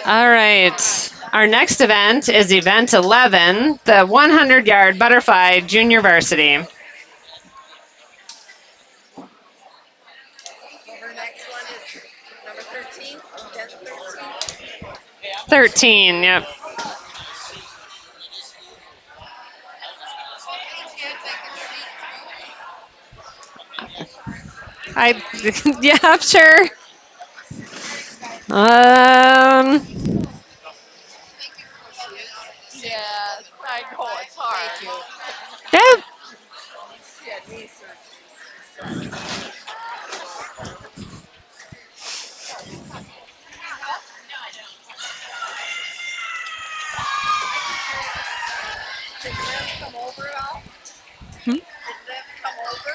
All right. Our next event is event 11, the 100-yard butterfly junior varsity. Our next one is number 13, 13, yep. Yeah, sure. Yes, I know it's hard. Thank you. Yep. She had knee surgery. Did Liv come over at all? Hmm? Did Liv come over?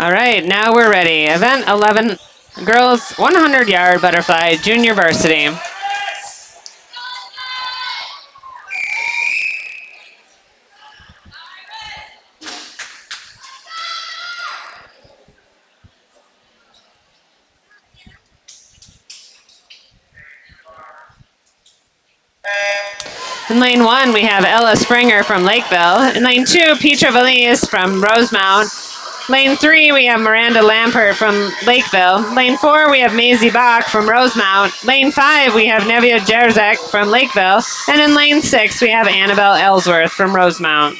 All right, now we're ready. Event 11, girls 100-yard butterfly junior varsity. In lane 1, we have Ella Springer from Lakeville. In lane 2, Petra Valise from Rosemount. Lane 3, we have Miranda Lampert from Lakeville. Lane 4, we have Maisie Bach from Rosemount. Lane 5, we have Nevia Jerzak from Lakeville. And in lane 6, we have Annabelle Ellsworth from Rosemount.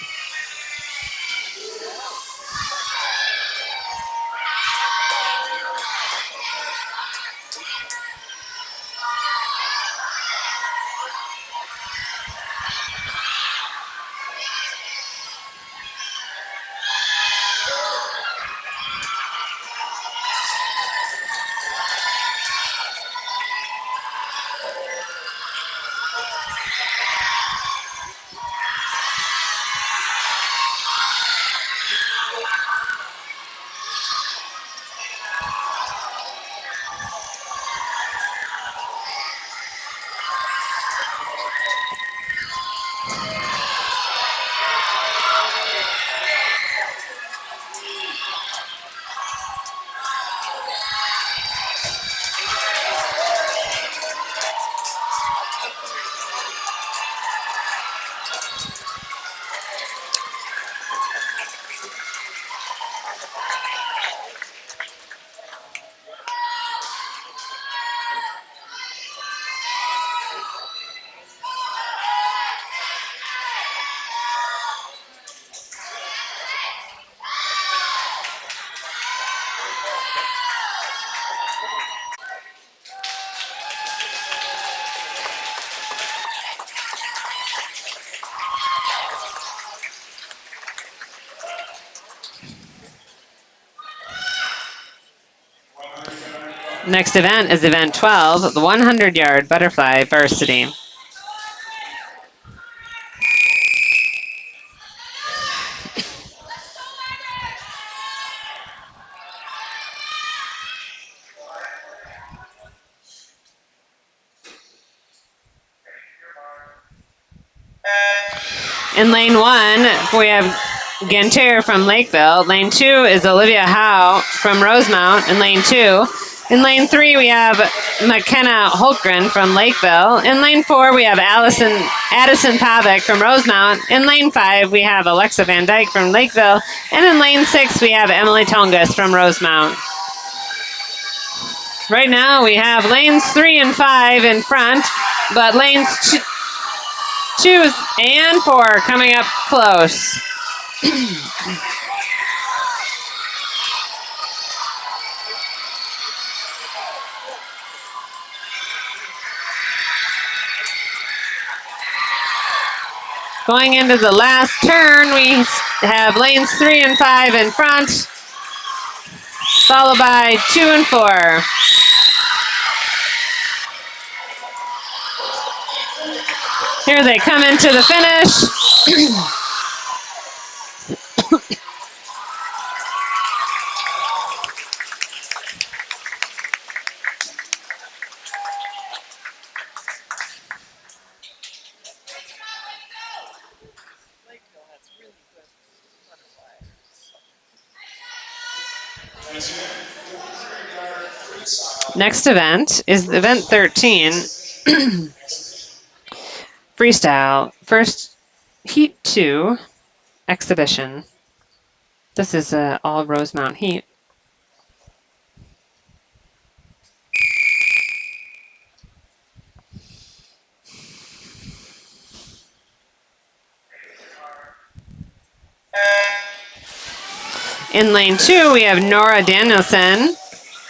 Next event is event 12, the 100-yard butterfly varsity. In lane 1, we have Gantier from Lakeville. Lane 2 is Olivia Howe from Rosemount in lane 2. In lane 3, we have McKenna Holtgren from Lakeville. In lane 4, we have Addison Pavick from Rosemount. In lane 5, we have Alexa Van Dyke from Lakeville. And in lane 6, we have Emily Tongas from Rosemount. Right now, we have lanes 3 and 5 in front, but lanes 2 and 4 coming up close. Going into the last turn, we have lanes 3 and 5 in front, followed by 2 and 4. Here they come into the finish. Next event is event 13, freestyle, first heat 2 exhibition. This is all Rosemount heat. In lane 2, we have Nora Danielson.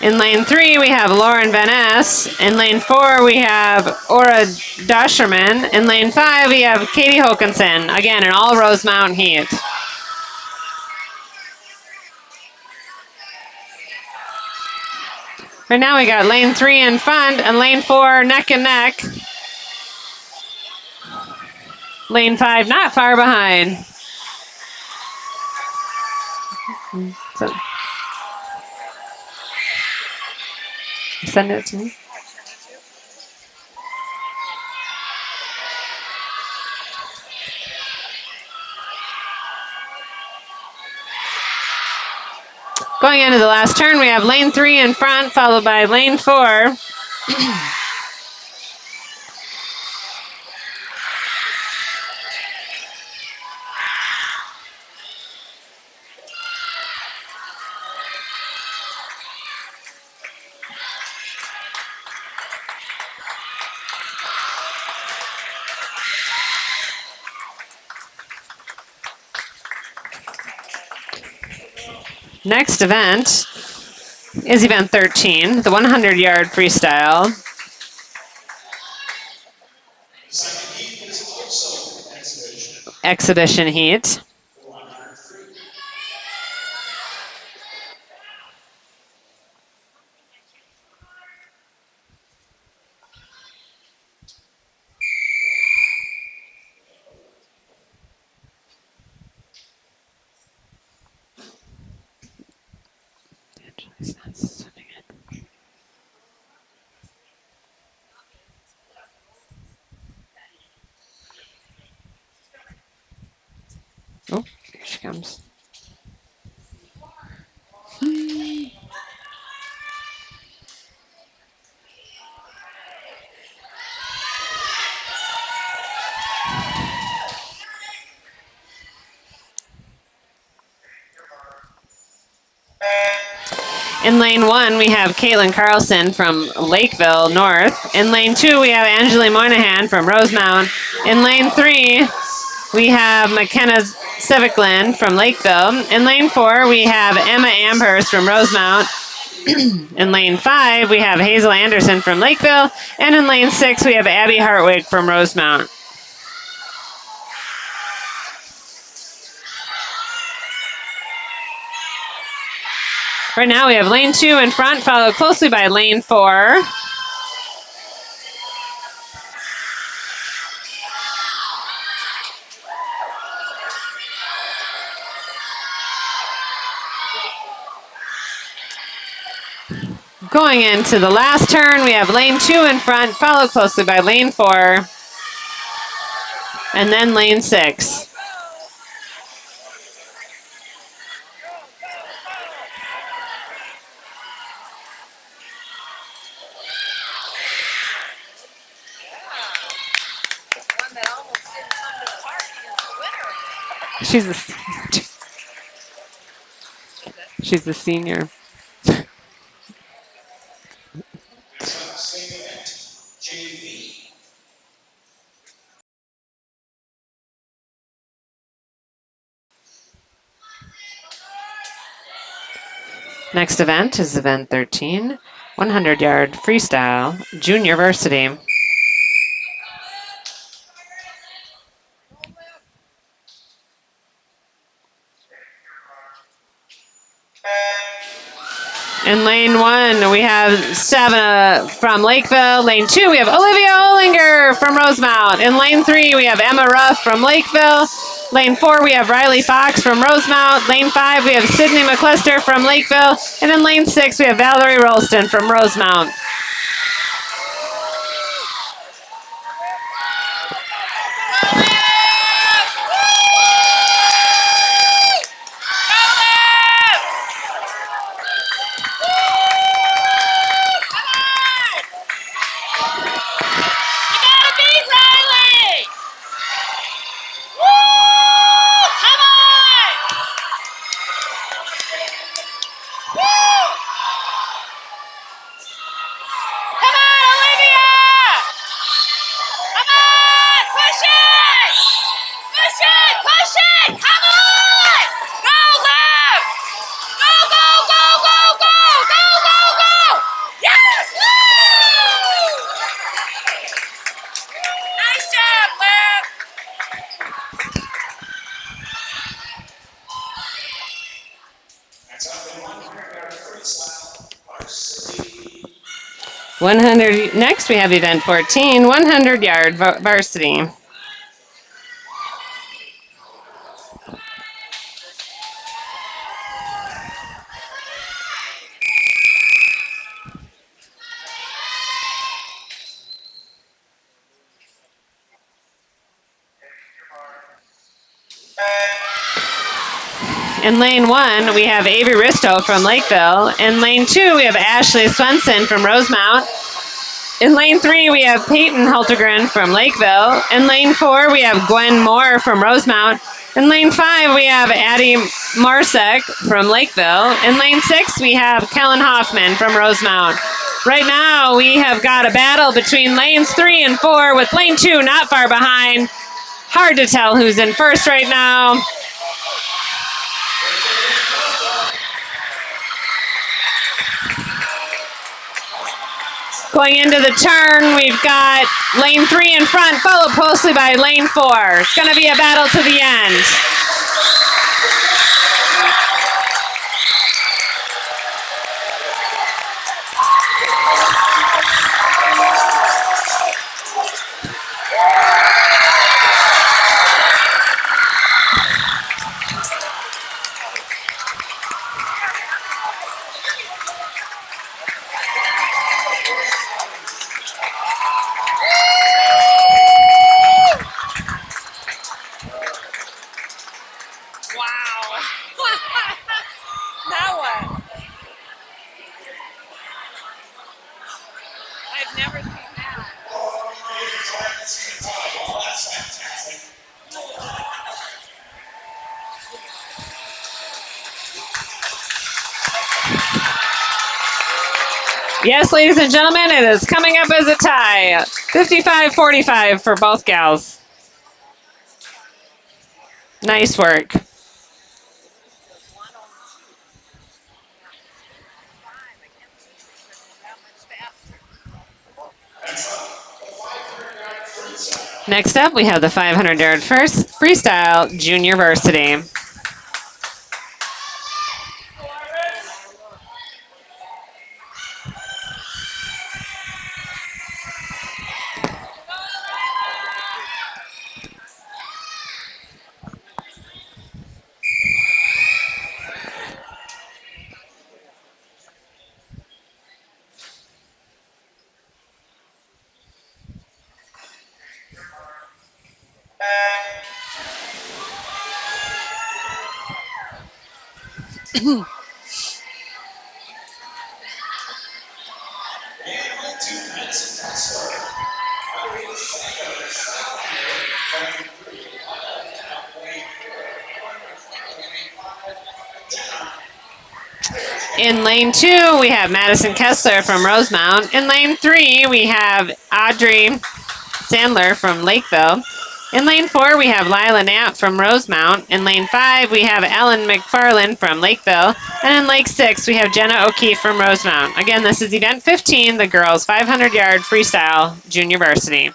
In lane 3, we have Lauren Van Ness. In lane 4, we have Ora Dasherman. In lane 5, we have Katie Hokinson. Again, an all Rosemount heat. Right now, we got lane 3 in front and lane 4 neck and neck. Lane 5 not far behind. So, Send it to me. Going into the last turn, we have lane 3 in front, followed by lane 4. Next event is event 13, the 100-yard freestyle. Exhibition heat. Oh, here she comes. In lane 1, we have Caitlin Carlson from Lakeville North. In lane 2, we have Angela Moynihan from Rosemount. In lane 3, we have McKenna Civiclin from Lakeville. In lane 4, we have Emma Amherst from Rosemount. In lane 5, we have Hazel Anderson from Lakeville. And in lane 6, we have Abby Hartwig from Rosemount. Right now, we have lane 2 in front, followed closely by lane 4. Going into the last turn, we have lane 2 in front, followed closely by lane 4, and then lane 6. One that almost didn't come to the party is the winner. She's a senior. Next event is event 13, 100-yard freestyle, junior varsity. In lane 1, we have Savannah from Lakeville. Lane 2, we have Olivia Olinger from Rosemount. In lane 3, we have Emma Ruff from Lakeville. Lane 4, we have Riley Fox from Rosemount. Lane 5, we have Sydney McClister from Lakeville. And in lane 6, we have Valerie Rolston from Rosemount. Next, we have event 14, 100-yard varsity. In lane 1, we have Avery Risto from Lakeville. In lane 2, we have Ashley Swenson from Rosemount. In lane 3, we have Peyton Hultegren from Lakeville. In lane 4, we have Gwen Moore from Rosemount. In lane 5, we have Addie Marsek from Lakeville. In lane 6, we have Kellen Hoffman from Rosemount. Right now, we have got a battle between lanes 3 and 4, with lane 2 not far behind. Hard to tell who's in first right now. Going into the turn, we've got lane 3 in front, followed closely by lane 4. It's going to be a battle to the end. Wow. Now what? I've never seen that. Yes, ladies and gentlemen, it is coming up as a tie. 55-45 for both gals. Nice work. Next up, we have the 500-yard first freestyle junior varsity. In lane 2, we have Madison Kessler from Rosemount. In lane 3, we have Audrey Sandler from Lakeville. In lane 4, we have Lila Knapp from Rosemount. In lane 5, we have Ellen McFarland from Lakeville. And in lane 6, we have Jenna O'Keefe from Rosemount. Again, this is event 15, the girls' 500-yard freestyle junior varsity.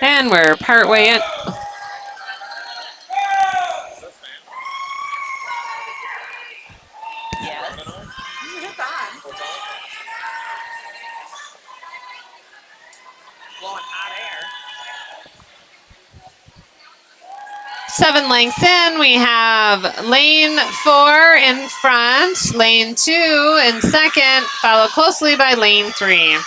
And we're partway in. Yes. It's on. Blowing hot air. 7 lengths in, we have lane 4 in front, lane 2 in second, followed closely by lane 3.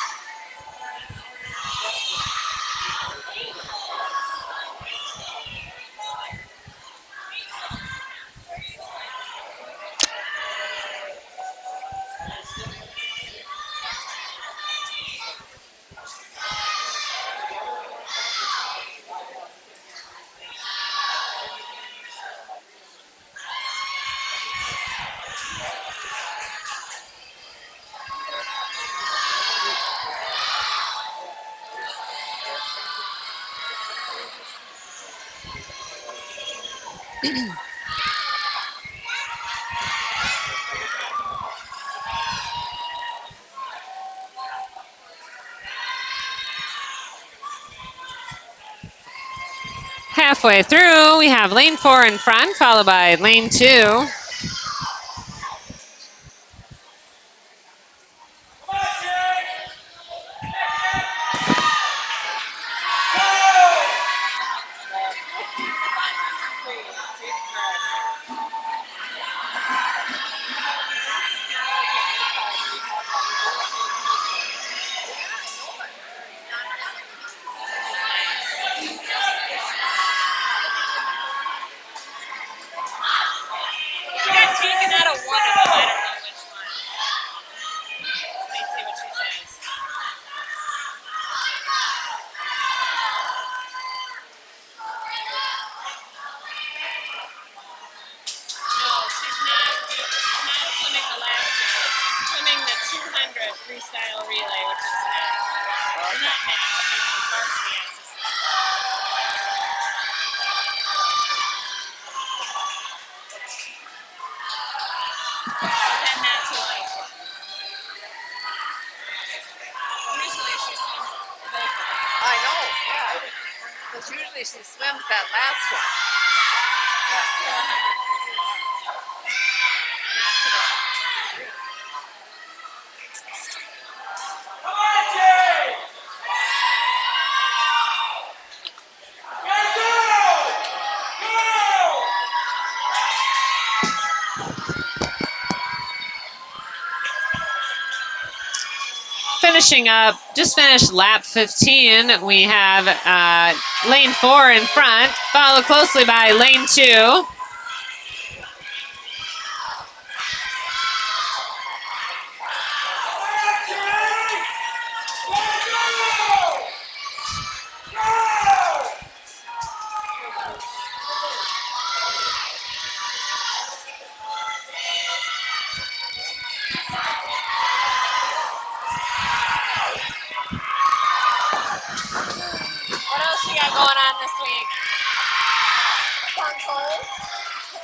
Halfway through, we have lane 4 in front, followed by lane 2. She got taken out of one of them. I don't know which one. Let me see what she says. No, she's not swimming the last relay. She's swimming the 200 freestyle relay, which is next. Or not next. I mean, the varsity has to swim. Then that's who I swim. Usually she swims both of them. I know, yeah. Because usually she swims that last one. That's 400 freestyle. Not today. Finishing up, just finished lap 15. We have lane 4 in front, followed closely by lane 2. What else you got going on this week?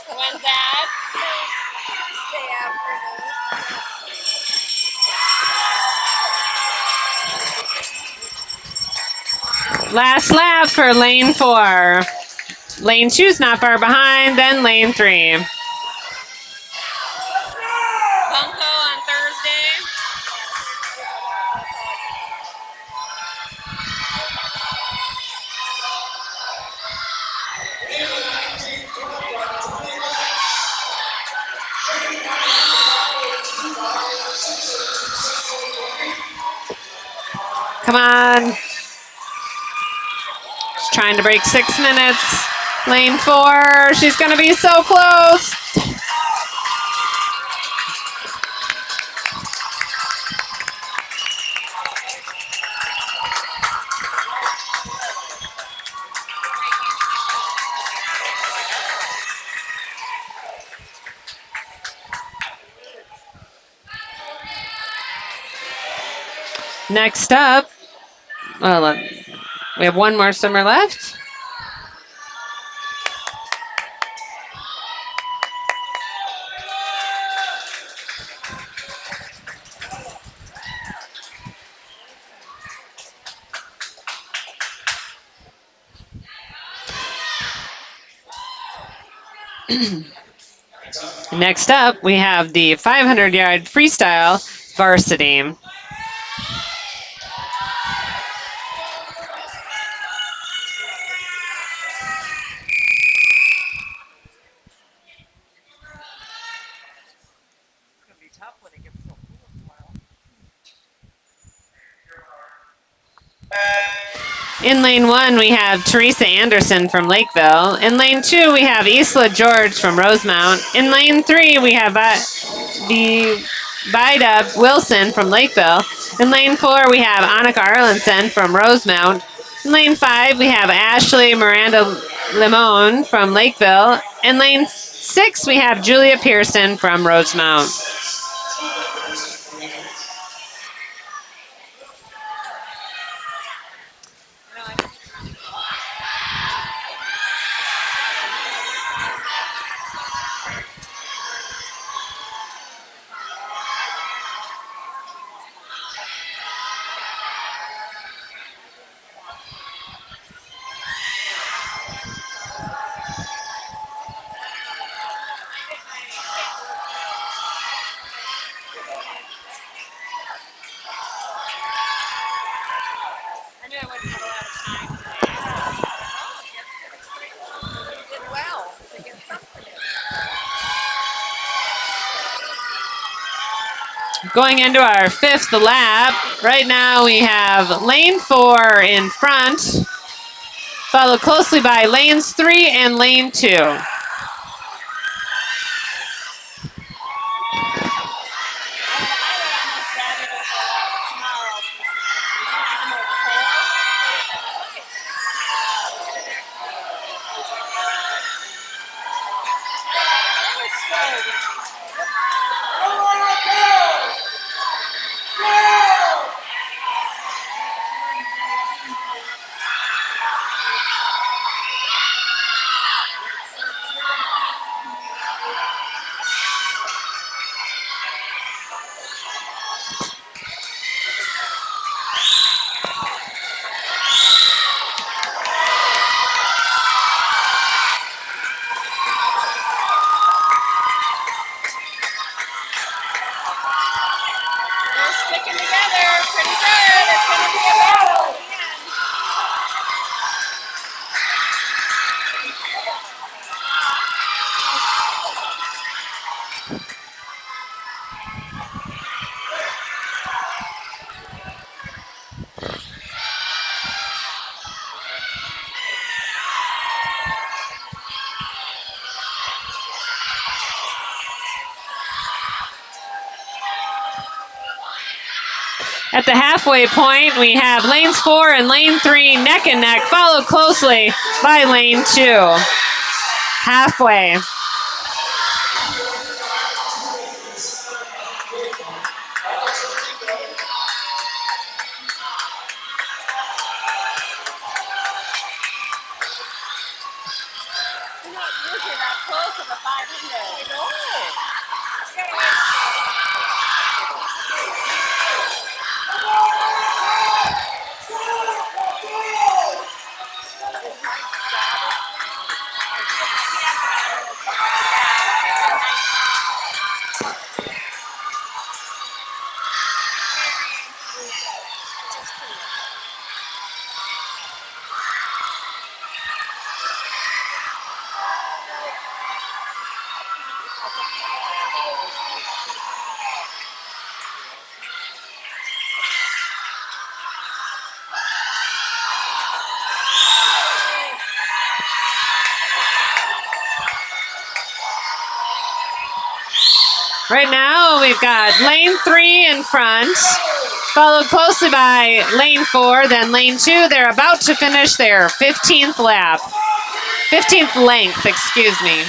When's that? Thursday afternoon. Last lap for lane 4. Lane 2's not far behind, then lane 3. Bunko on Thursday. Come on. She's trying to break 6 minutes. Lane 4, she's going to be so close. Next up, we have one more swimmer left. Next up, we have the 500-yard freestyle varsity. It's going to be tough when it gets so cool tomorrow. In lane 1, we have Teresa Anderson from Lakeville. In lane 2, we have Isla George from Rosemount. In lane 3, we have the Vida Wilson from Lakeville. In lane 4, we have Annika Arlenson from Rosemount. In lane 5, we have Ashley Miranda Limon from Lakeville. In lane 6, we have Julia Pearson from Rosemount. Going into our 5th lap. Right now we have lane 4 in front, followed closely by lanes 3 and lane 2. They're sticking together pretty good. It's going to be a battle at the end. At the halfway point, we have lanes 4 and lane 3 neck and neck, followed closely by lane 2. Halfway. You're not usually that close to the 500. I know. Right now, we've got lane 3 in front, followed closely by lane 4, then lane 2. They're about to finish their 15th lap. 15th length, excuse me.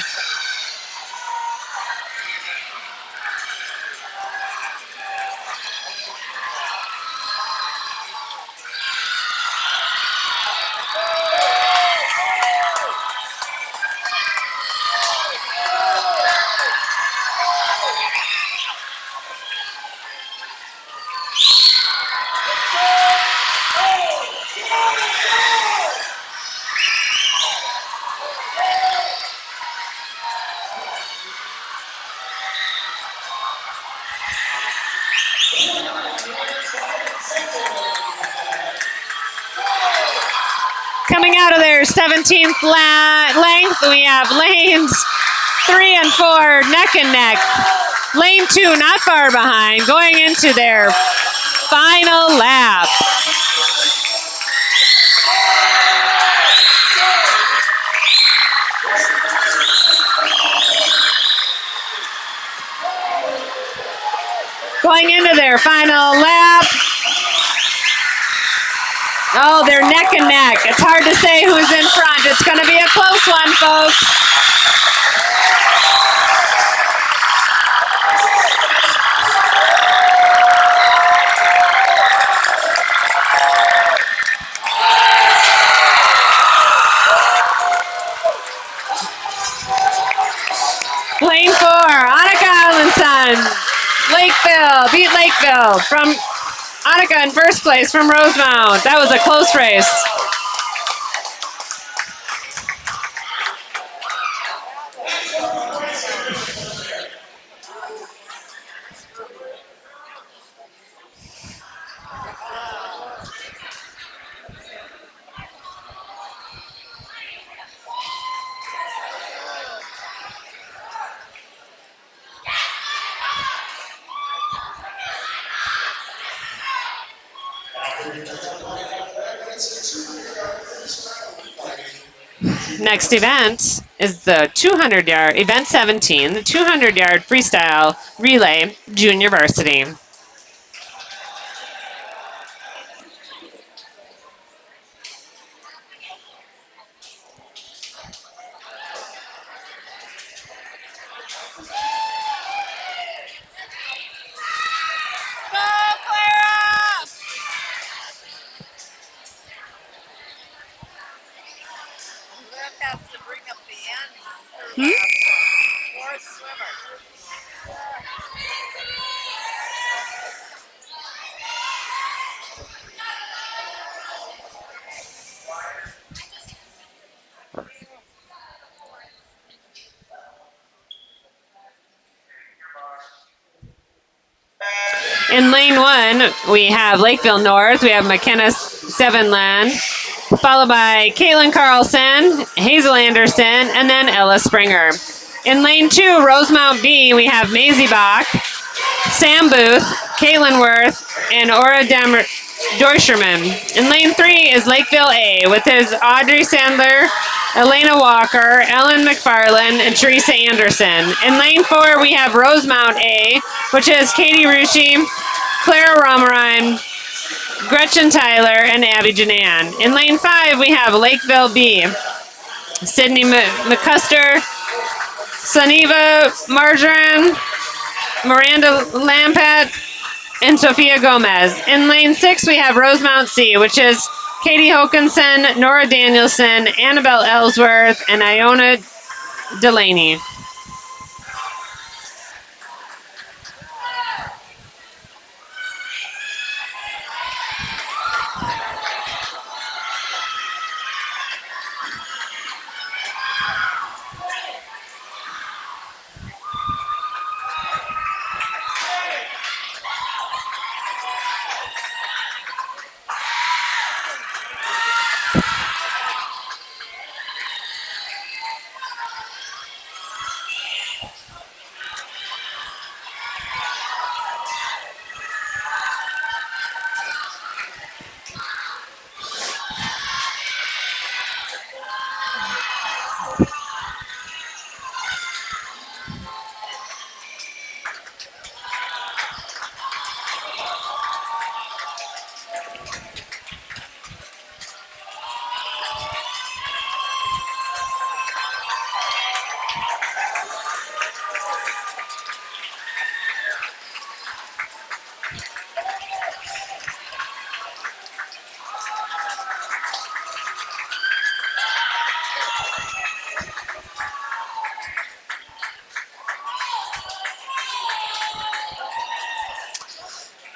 Coming out of their 17th length, we have lanes 3 and 4 neck and neck. Lane 2 not far behind, going into their final lap. Going into their final lap. Oh, they're neck and neck. It's hard to say who's in front. It's going to be a close one, folks. Lane 4, Annika Allenson. Lakeville, beat Lakeville from Annika in first place from Rosemount. That was a close race. Next event is the 200-yard, event 17, the 200-yard freestyle relay junior varsity. Go, Clara! Liv has to bring up the end for fourth swimmer. In lane 1, we have Lakeville North. We have McKenna Sevenland, followed by Caitlin Carlson, Hazel Anderson, and then Ella Springer. In lane 2, Rosemount B, we have Maisie Bach, Sam Booth, Caitlin Worth, and Aura Deutscherman. In lane 3 is Lakeville A with his Audrey Sandler, Elena Walker, Ellen McFarland, and Teresa Anderson. In lane 4, we have Rosemount A, which is Katie Rushi, Clara Romarine, Gretchen Tyler, and Abby Janan. In lane 5, we have Lakeville B, Sydney McCuster, Suniva Margarine, Miranda Lampat, and Sophia Gomez. In lane 6, we have Rosemount C, which is Katie Hokinson, Nora Danielson, Annabelle Ellsworth, and Iona Delaney.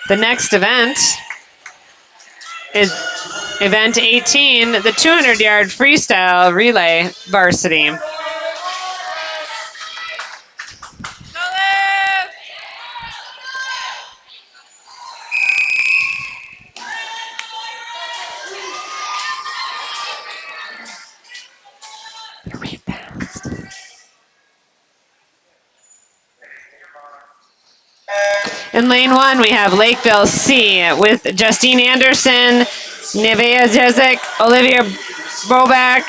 The next event is event 18, the 200-yard freestyle relay varsity. Go, Liv! In lane 1, we have Lakeville C with Justine Anderson, Nevea Jezik, Olivia Boback,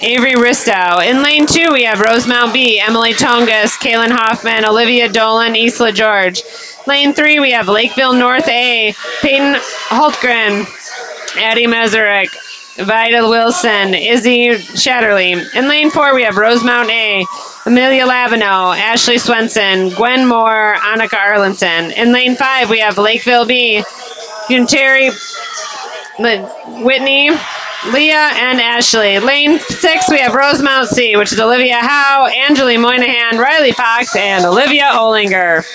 Avery Ristow. In lane 2, we have Rosemount B, Emily Tongas, Kaylin Hoffman, Olivia Dolan, Isla George. Lane 3, we have Lakeville North A, Peyton Holtgren, Addie Meserek, Vida Wilson, Izzy Shatterly. In lane 4, we have Rosemount A, Amelia Lavino, Ashley Swenson, Gwen Moore, Annika Arlinson. In lane 5, we have Lakeville B, Terry Whitney, Leah, and Ashley. Lane 6, we have Rosemount C, which is Olivia Howe, Angeli Moynihan, Riley Fox, and Olivia Olinger.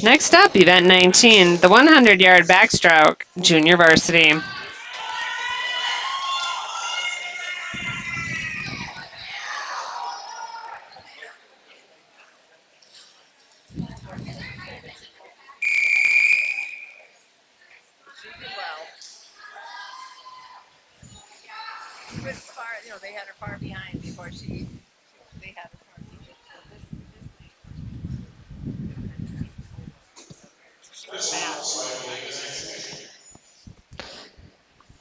Next up, event 19, the 100-yard backstroke, junior varsity. She did well. She was far, they had her far behind before they had her far behind. So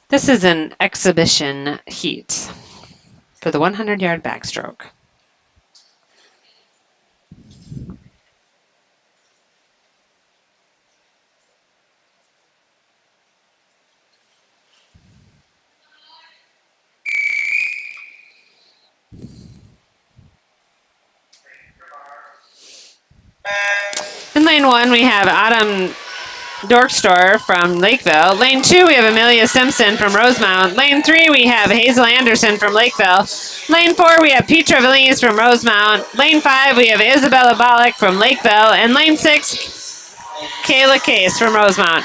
This is an exhibition heat for the 100-yard backstroke. In lane 1, we have Autumn Dorkstor from Lakeville. Lane 2, we have Amelia Simpson from Rosemount. Lane 3, we have Hazel Anderson from Lakeville. Lane 4, we have Petra Valise from Rosemount. Lane 5, we have Isabella Bollock from Lakeville. And lane 6, Kayla Case from Rosemount.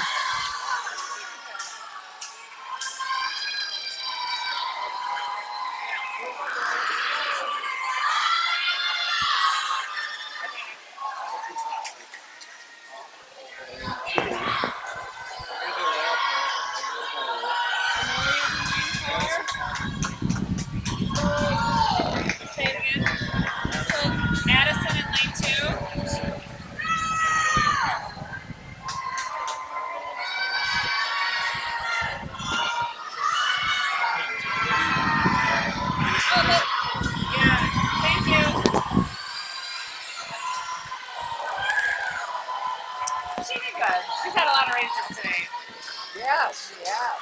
Say it again. So Addison in lane 2. Oh, look. Yeah. Thank you. She did good. She's had a lot of races today. yes, yeah.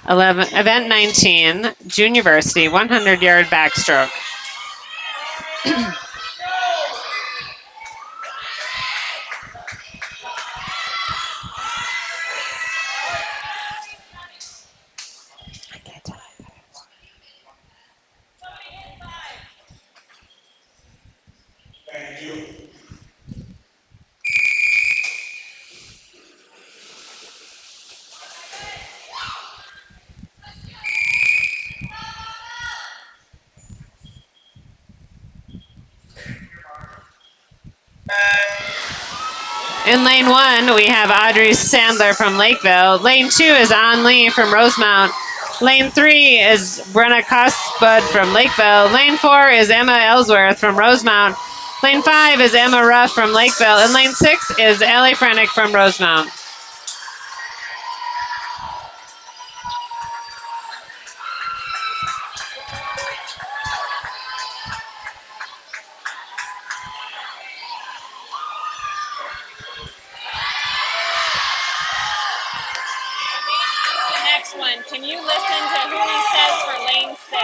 Event 19, junior varsity, 100-yard backstroke. In lane 1, we have Audrey Sandler from Lakeville. Lane 2 is An Lee from Rosemount. Lane 3 is Brenna Cosbud from Lakeville. Lane 4 is Emma Ellsworth from Rosemount. Lane 5 is Emma Ruff from Lakeville. And lane 6 is Ellie Frenick from Rosemount. The next one. Can you listen to who he says for lane 6?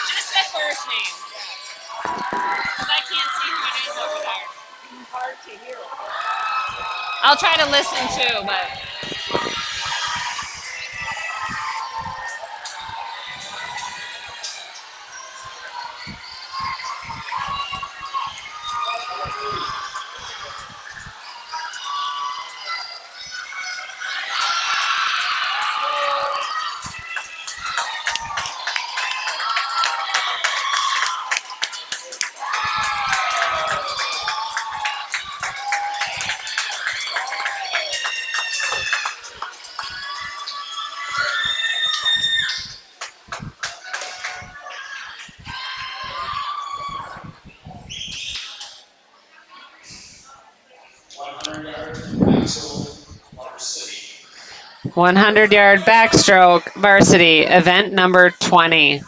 Just the first name. Because I can't see who it is over there. Hard to hear. I'll try to listen too, but. 100-yard backstroke varsity, event number 20.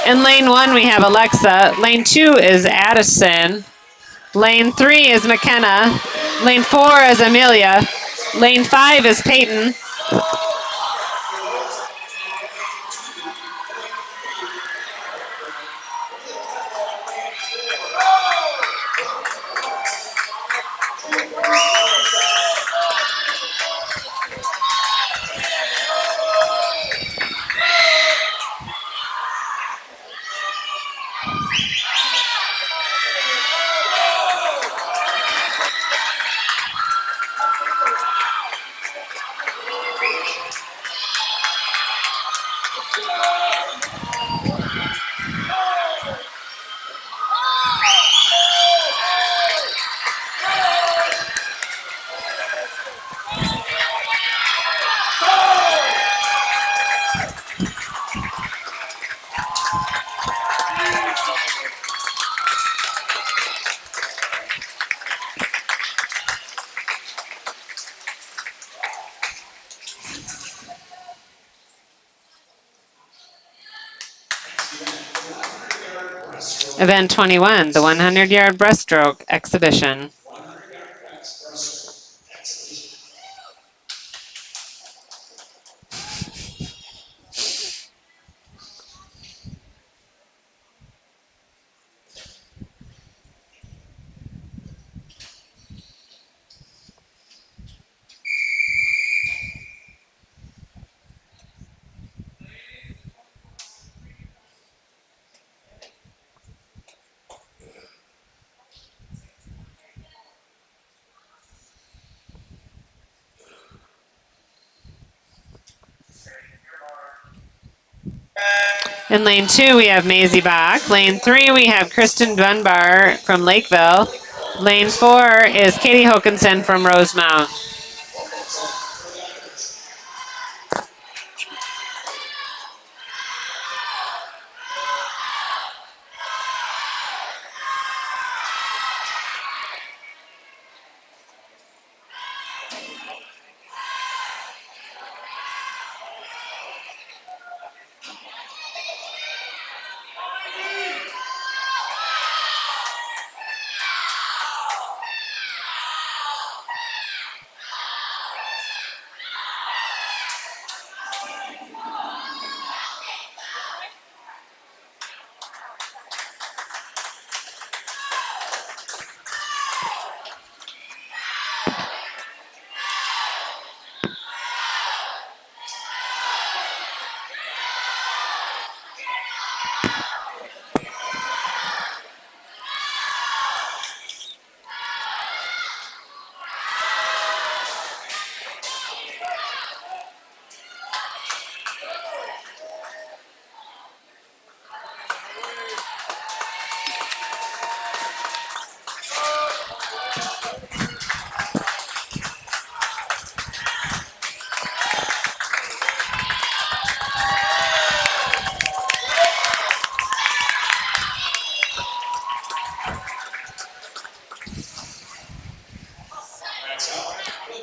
In lane 1, we have Alexa. Lane 2 is Addison. Lane 3 is McKenna. Lane 4 is Amelia. Lane 5 is Peyton. Event 21, the 100-yard breaststroke exhibition. In lane 2, we have Maisie Bach. Lane 3, we have Kristen Dunbar from Lakeville. Lane 4 is Katie Hokinson from Rosemount.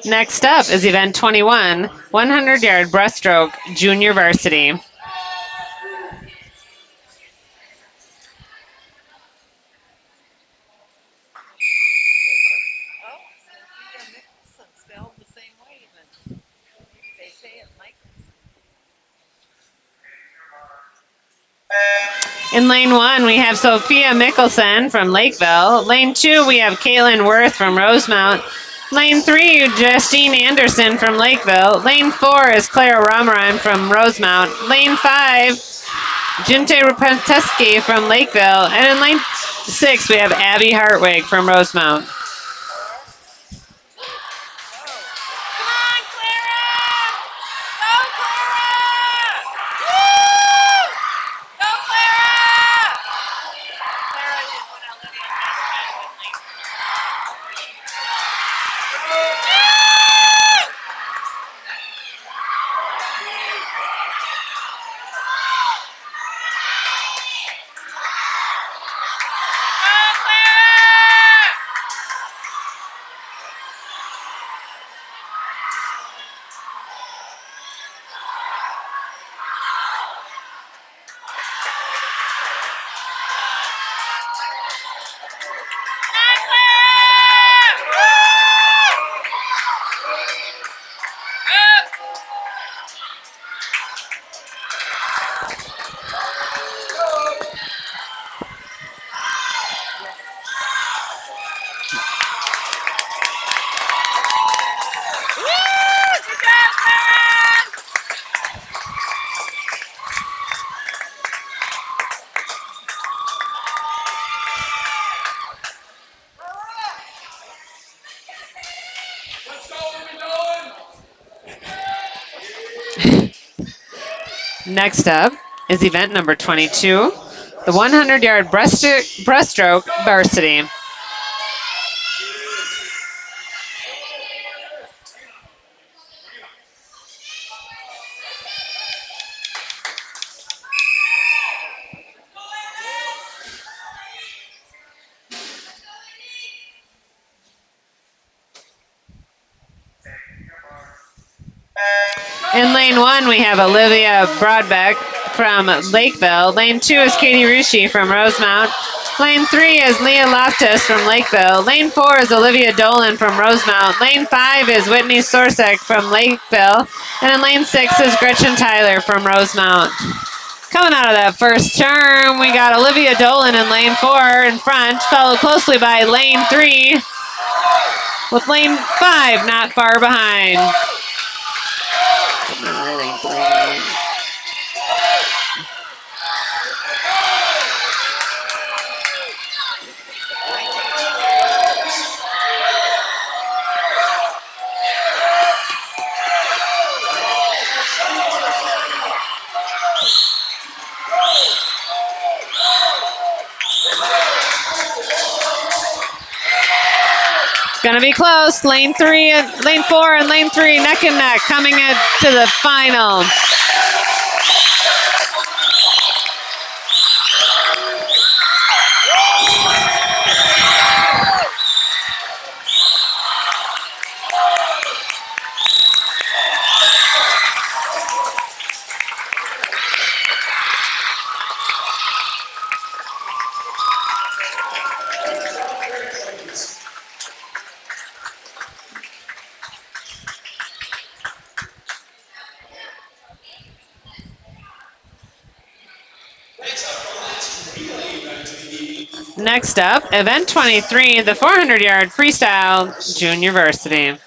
Next up is event 21, 100-yard breaststroke junior varsity. Oh, Sophia Mickelson spelled the same way even. Maybe they say it Mickelson. In lane 1, we have Sophia Mickelson from Lakeville. Lane 2, we have Caitlin Worth from Rosemount. Lane 3, Justine Anderson from Lakeville. Lane 4 is Clara Ramaran from Rosemount. Lane 5, Jinte Rupenteski from Lakeville. And in lane 6, we have Abby Hartwig from Rosemount. Come on, Clara! Go, Clara! Woo! Go, Clara! Clara is what Olivia has in lane 3. Next up is event number 22, the 100-yard breaststroke varsity. In lane 1, we have Olivia Broadbeck from Lakeville. Lane 2 is Katie Rushi from Rosemount. Lane 3 is Leah Loftus from Lakeville. Lane 4 is Olivia Dolan from Rosemount. Lane 5 is Whitney Sorsek from Lakeville. And in lane 6 is Gretchen Tyler from Rosemount. Coming out of that first turn, we got Olivia Dolan in lane 4 in front, followed closely by lane 3, with lane 5 not far behind. It's going to be close. Lane 4 and lane 3 neck and neck coming into the final. Next up, event 23, the 400-yard freestyle junior varsity.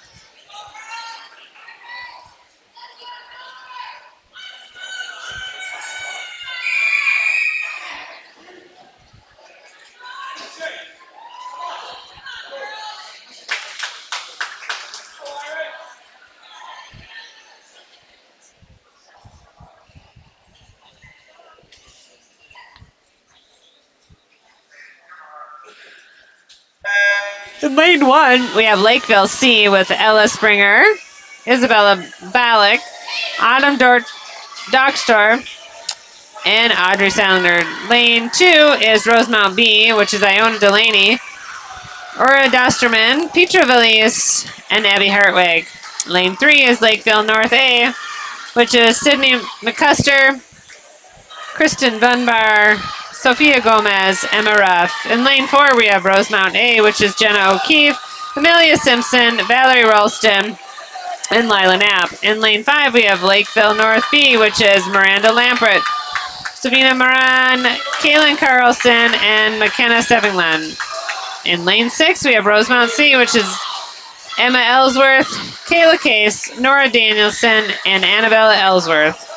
In lane 1, we have Lakeville C with Ella Springer, Isabella Ballack, Autumn Dockstor, and Audrey Sounder. Lane 2 is Rosemount B, which is Iona Delaney, Aura Dosterman, Petra Valise, and Abby Hartwig. Lane 3 is Lakeville North A, which is Sydney McCuster, Kristen Bunbar, Sophia Gomez, Emma Ruff. In lane 4, we have Rosemount A, which is Jenna O'Keefe, Amelia Simpson, Valerie Ralston, and Lila Knapp. In lane 5, we have Lakeville North B, which is Miranda Lampert, Sabina Moran, Kaylin Carlson, and McKenna Steffingland. In lane 6, we have Rosemount C, which is Emma Ellsworth, Kayla Case, Nora Danielson, and Annabella Ellsworth.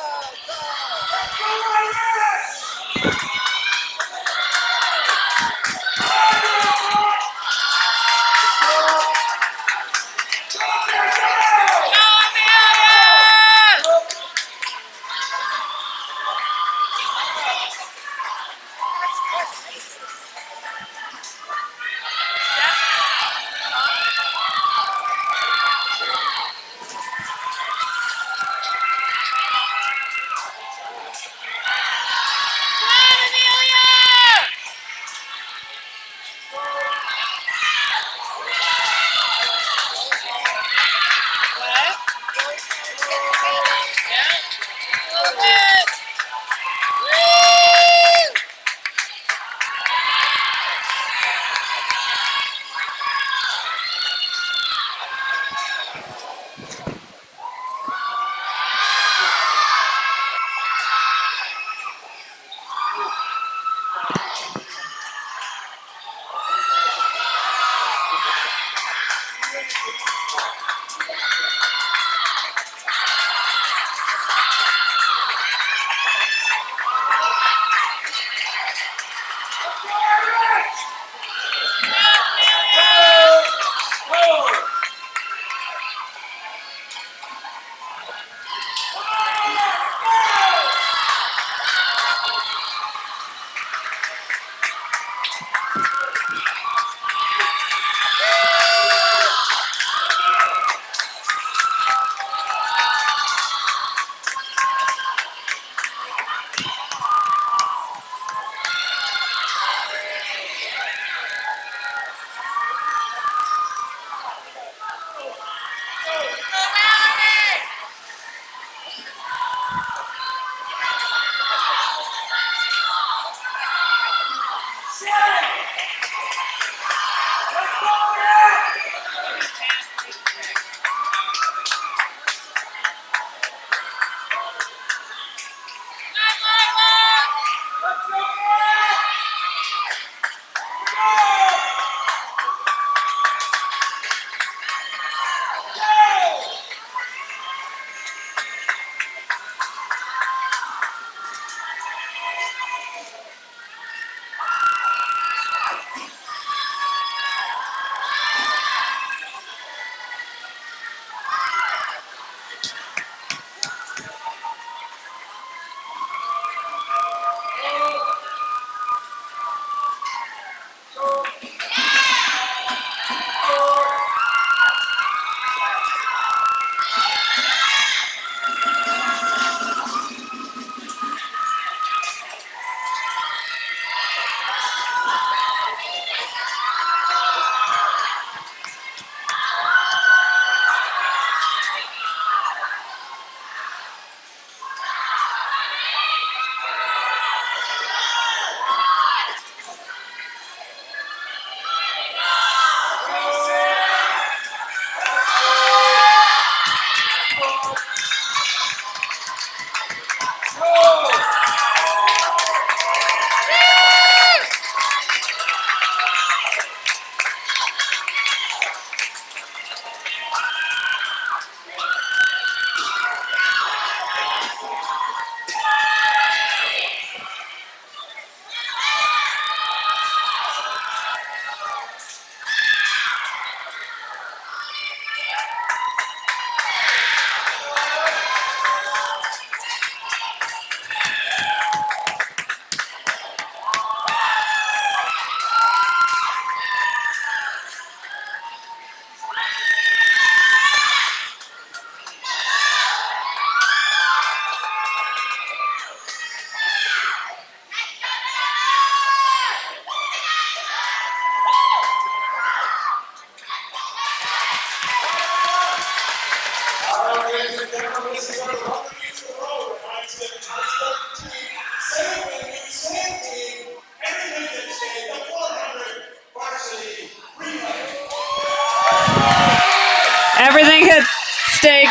Everything at stake.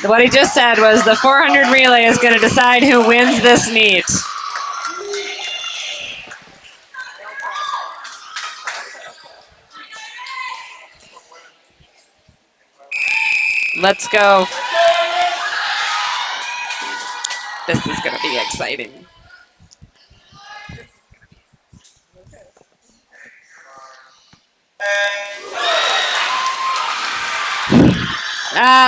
What he just said was the 400 relay is going to decide who wins this meet. Let's go. This is going to be exciting.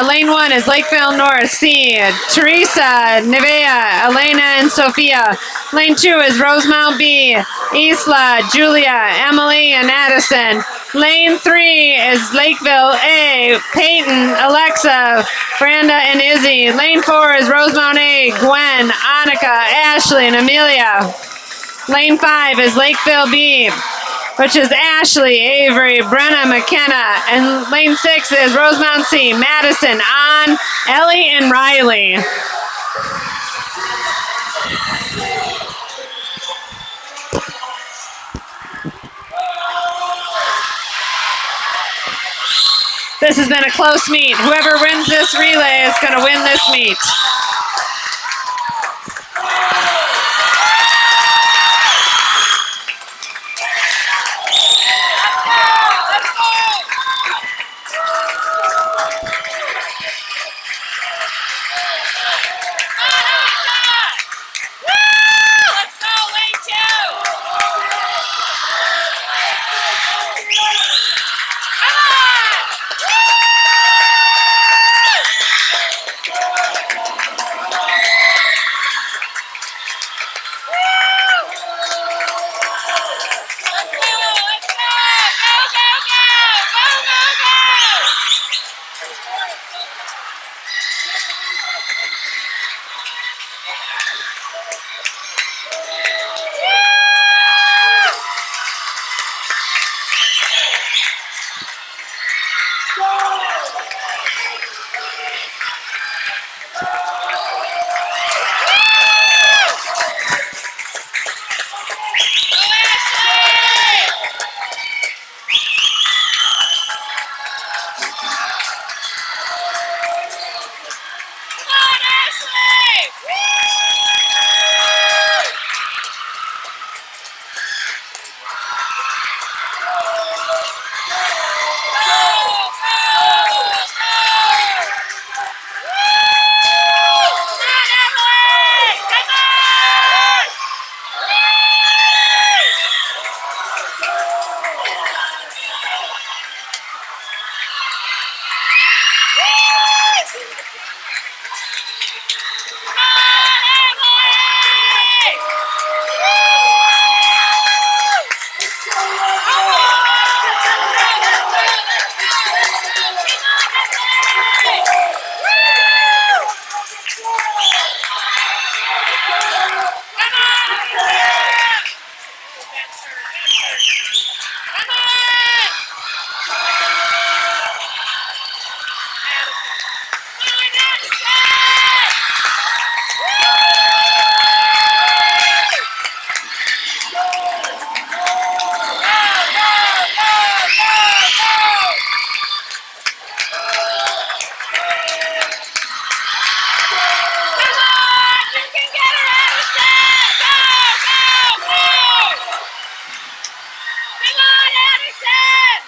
Lane 1 is Lakeville North, C, Teresa, Nevea, Elena, and Sophia. Lane 2 is Rosemount B, Isla, Julia, Emily, and Addison. Lane 3 is Lakeville A, Peyton, Alexa, Brenda, and Izzy. Lane 4 is Rosemount A, Gwen, Annika, Ashley, and Amelia. Lane 5 is Lakeville B, which is Ashley, Avery, Brenna, McKenna. And lane 6 is Rosemount C, Madison, Ann, Ellie, and Riley. This has been a close meet. Whoever wins this relay is going to win this meet. Come on! Come on, Addison! Come on! You can get her, Addison! Go! Go! Go! Come on, Addison!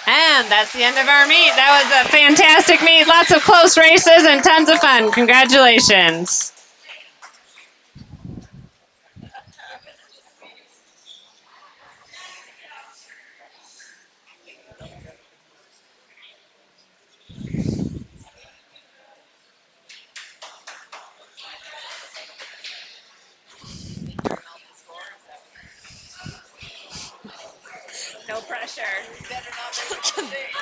And that's the end of our meet. That was a fantastic meet. Lots of close races and tons of fun. Congratulations. No pressure. Better not make a mistake.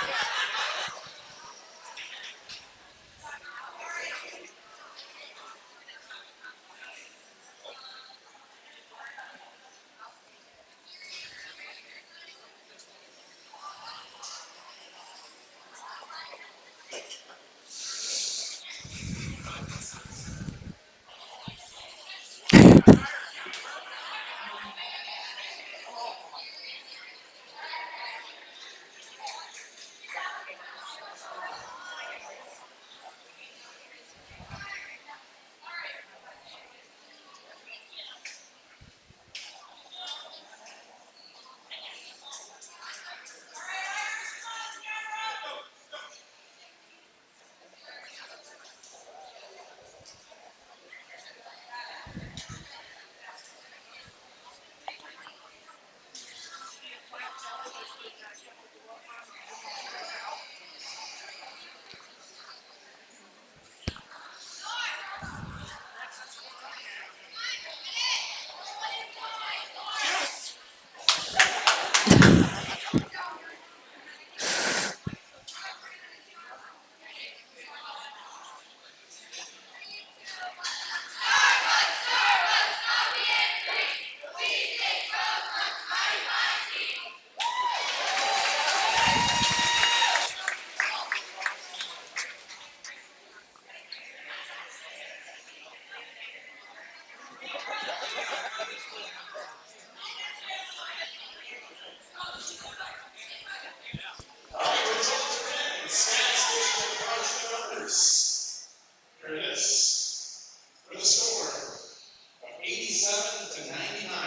Here it is. For the score of 87 to 99,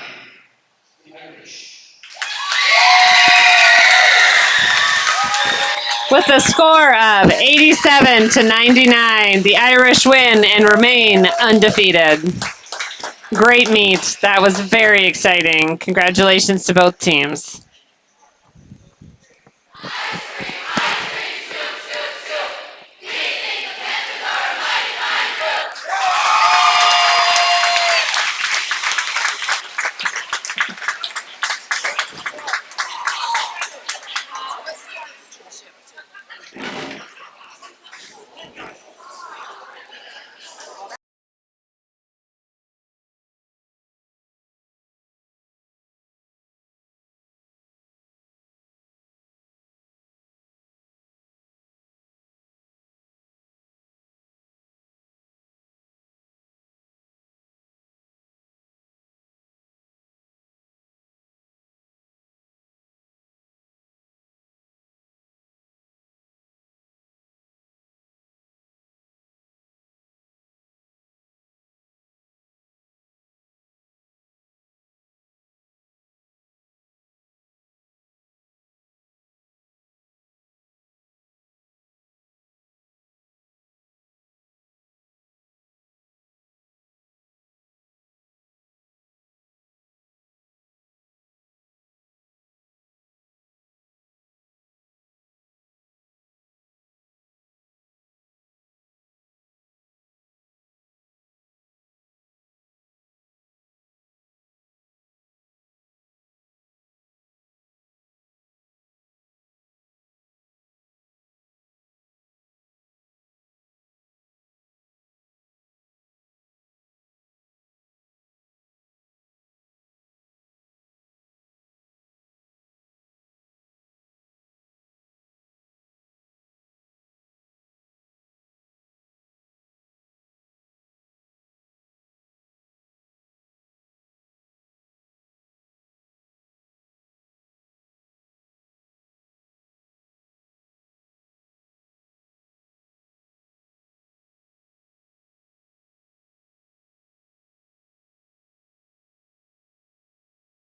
the Irish. With a score of 87 to 99, the Irish win and remain undefeated. Great meet. That was very exciting. Congratulations to both teams.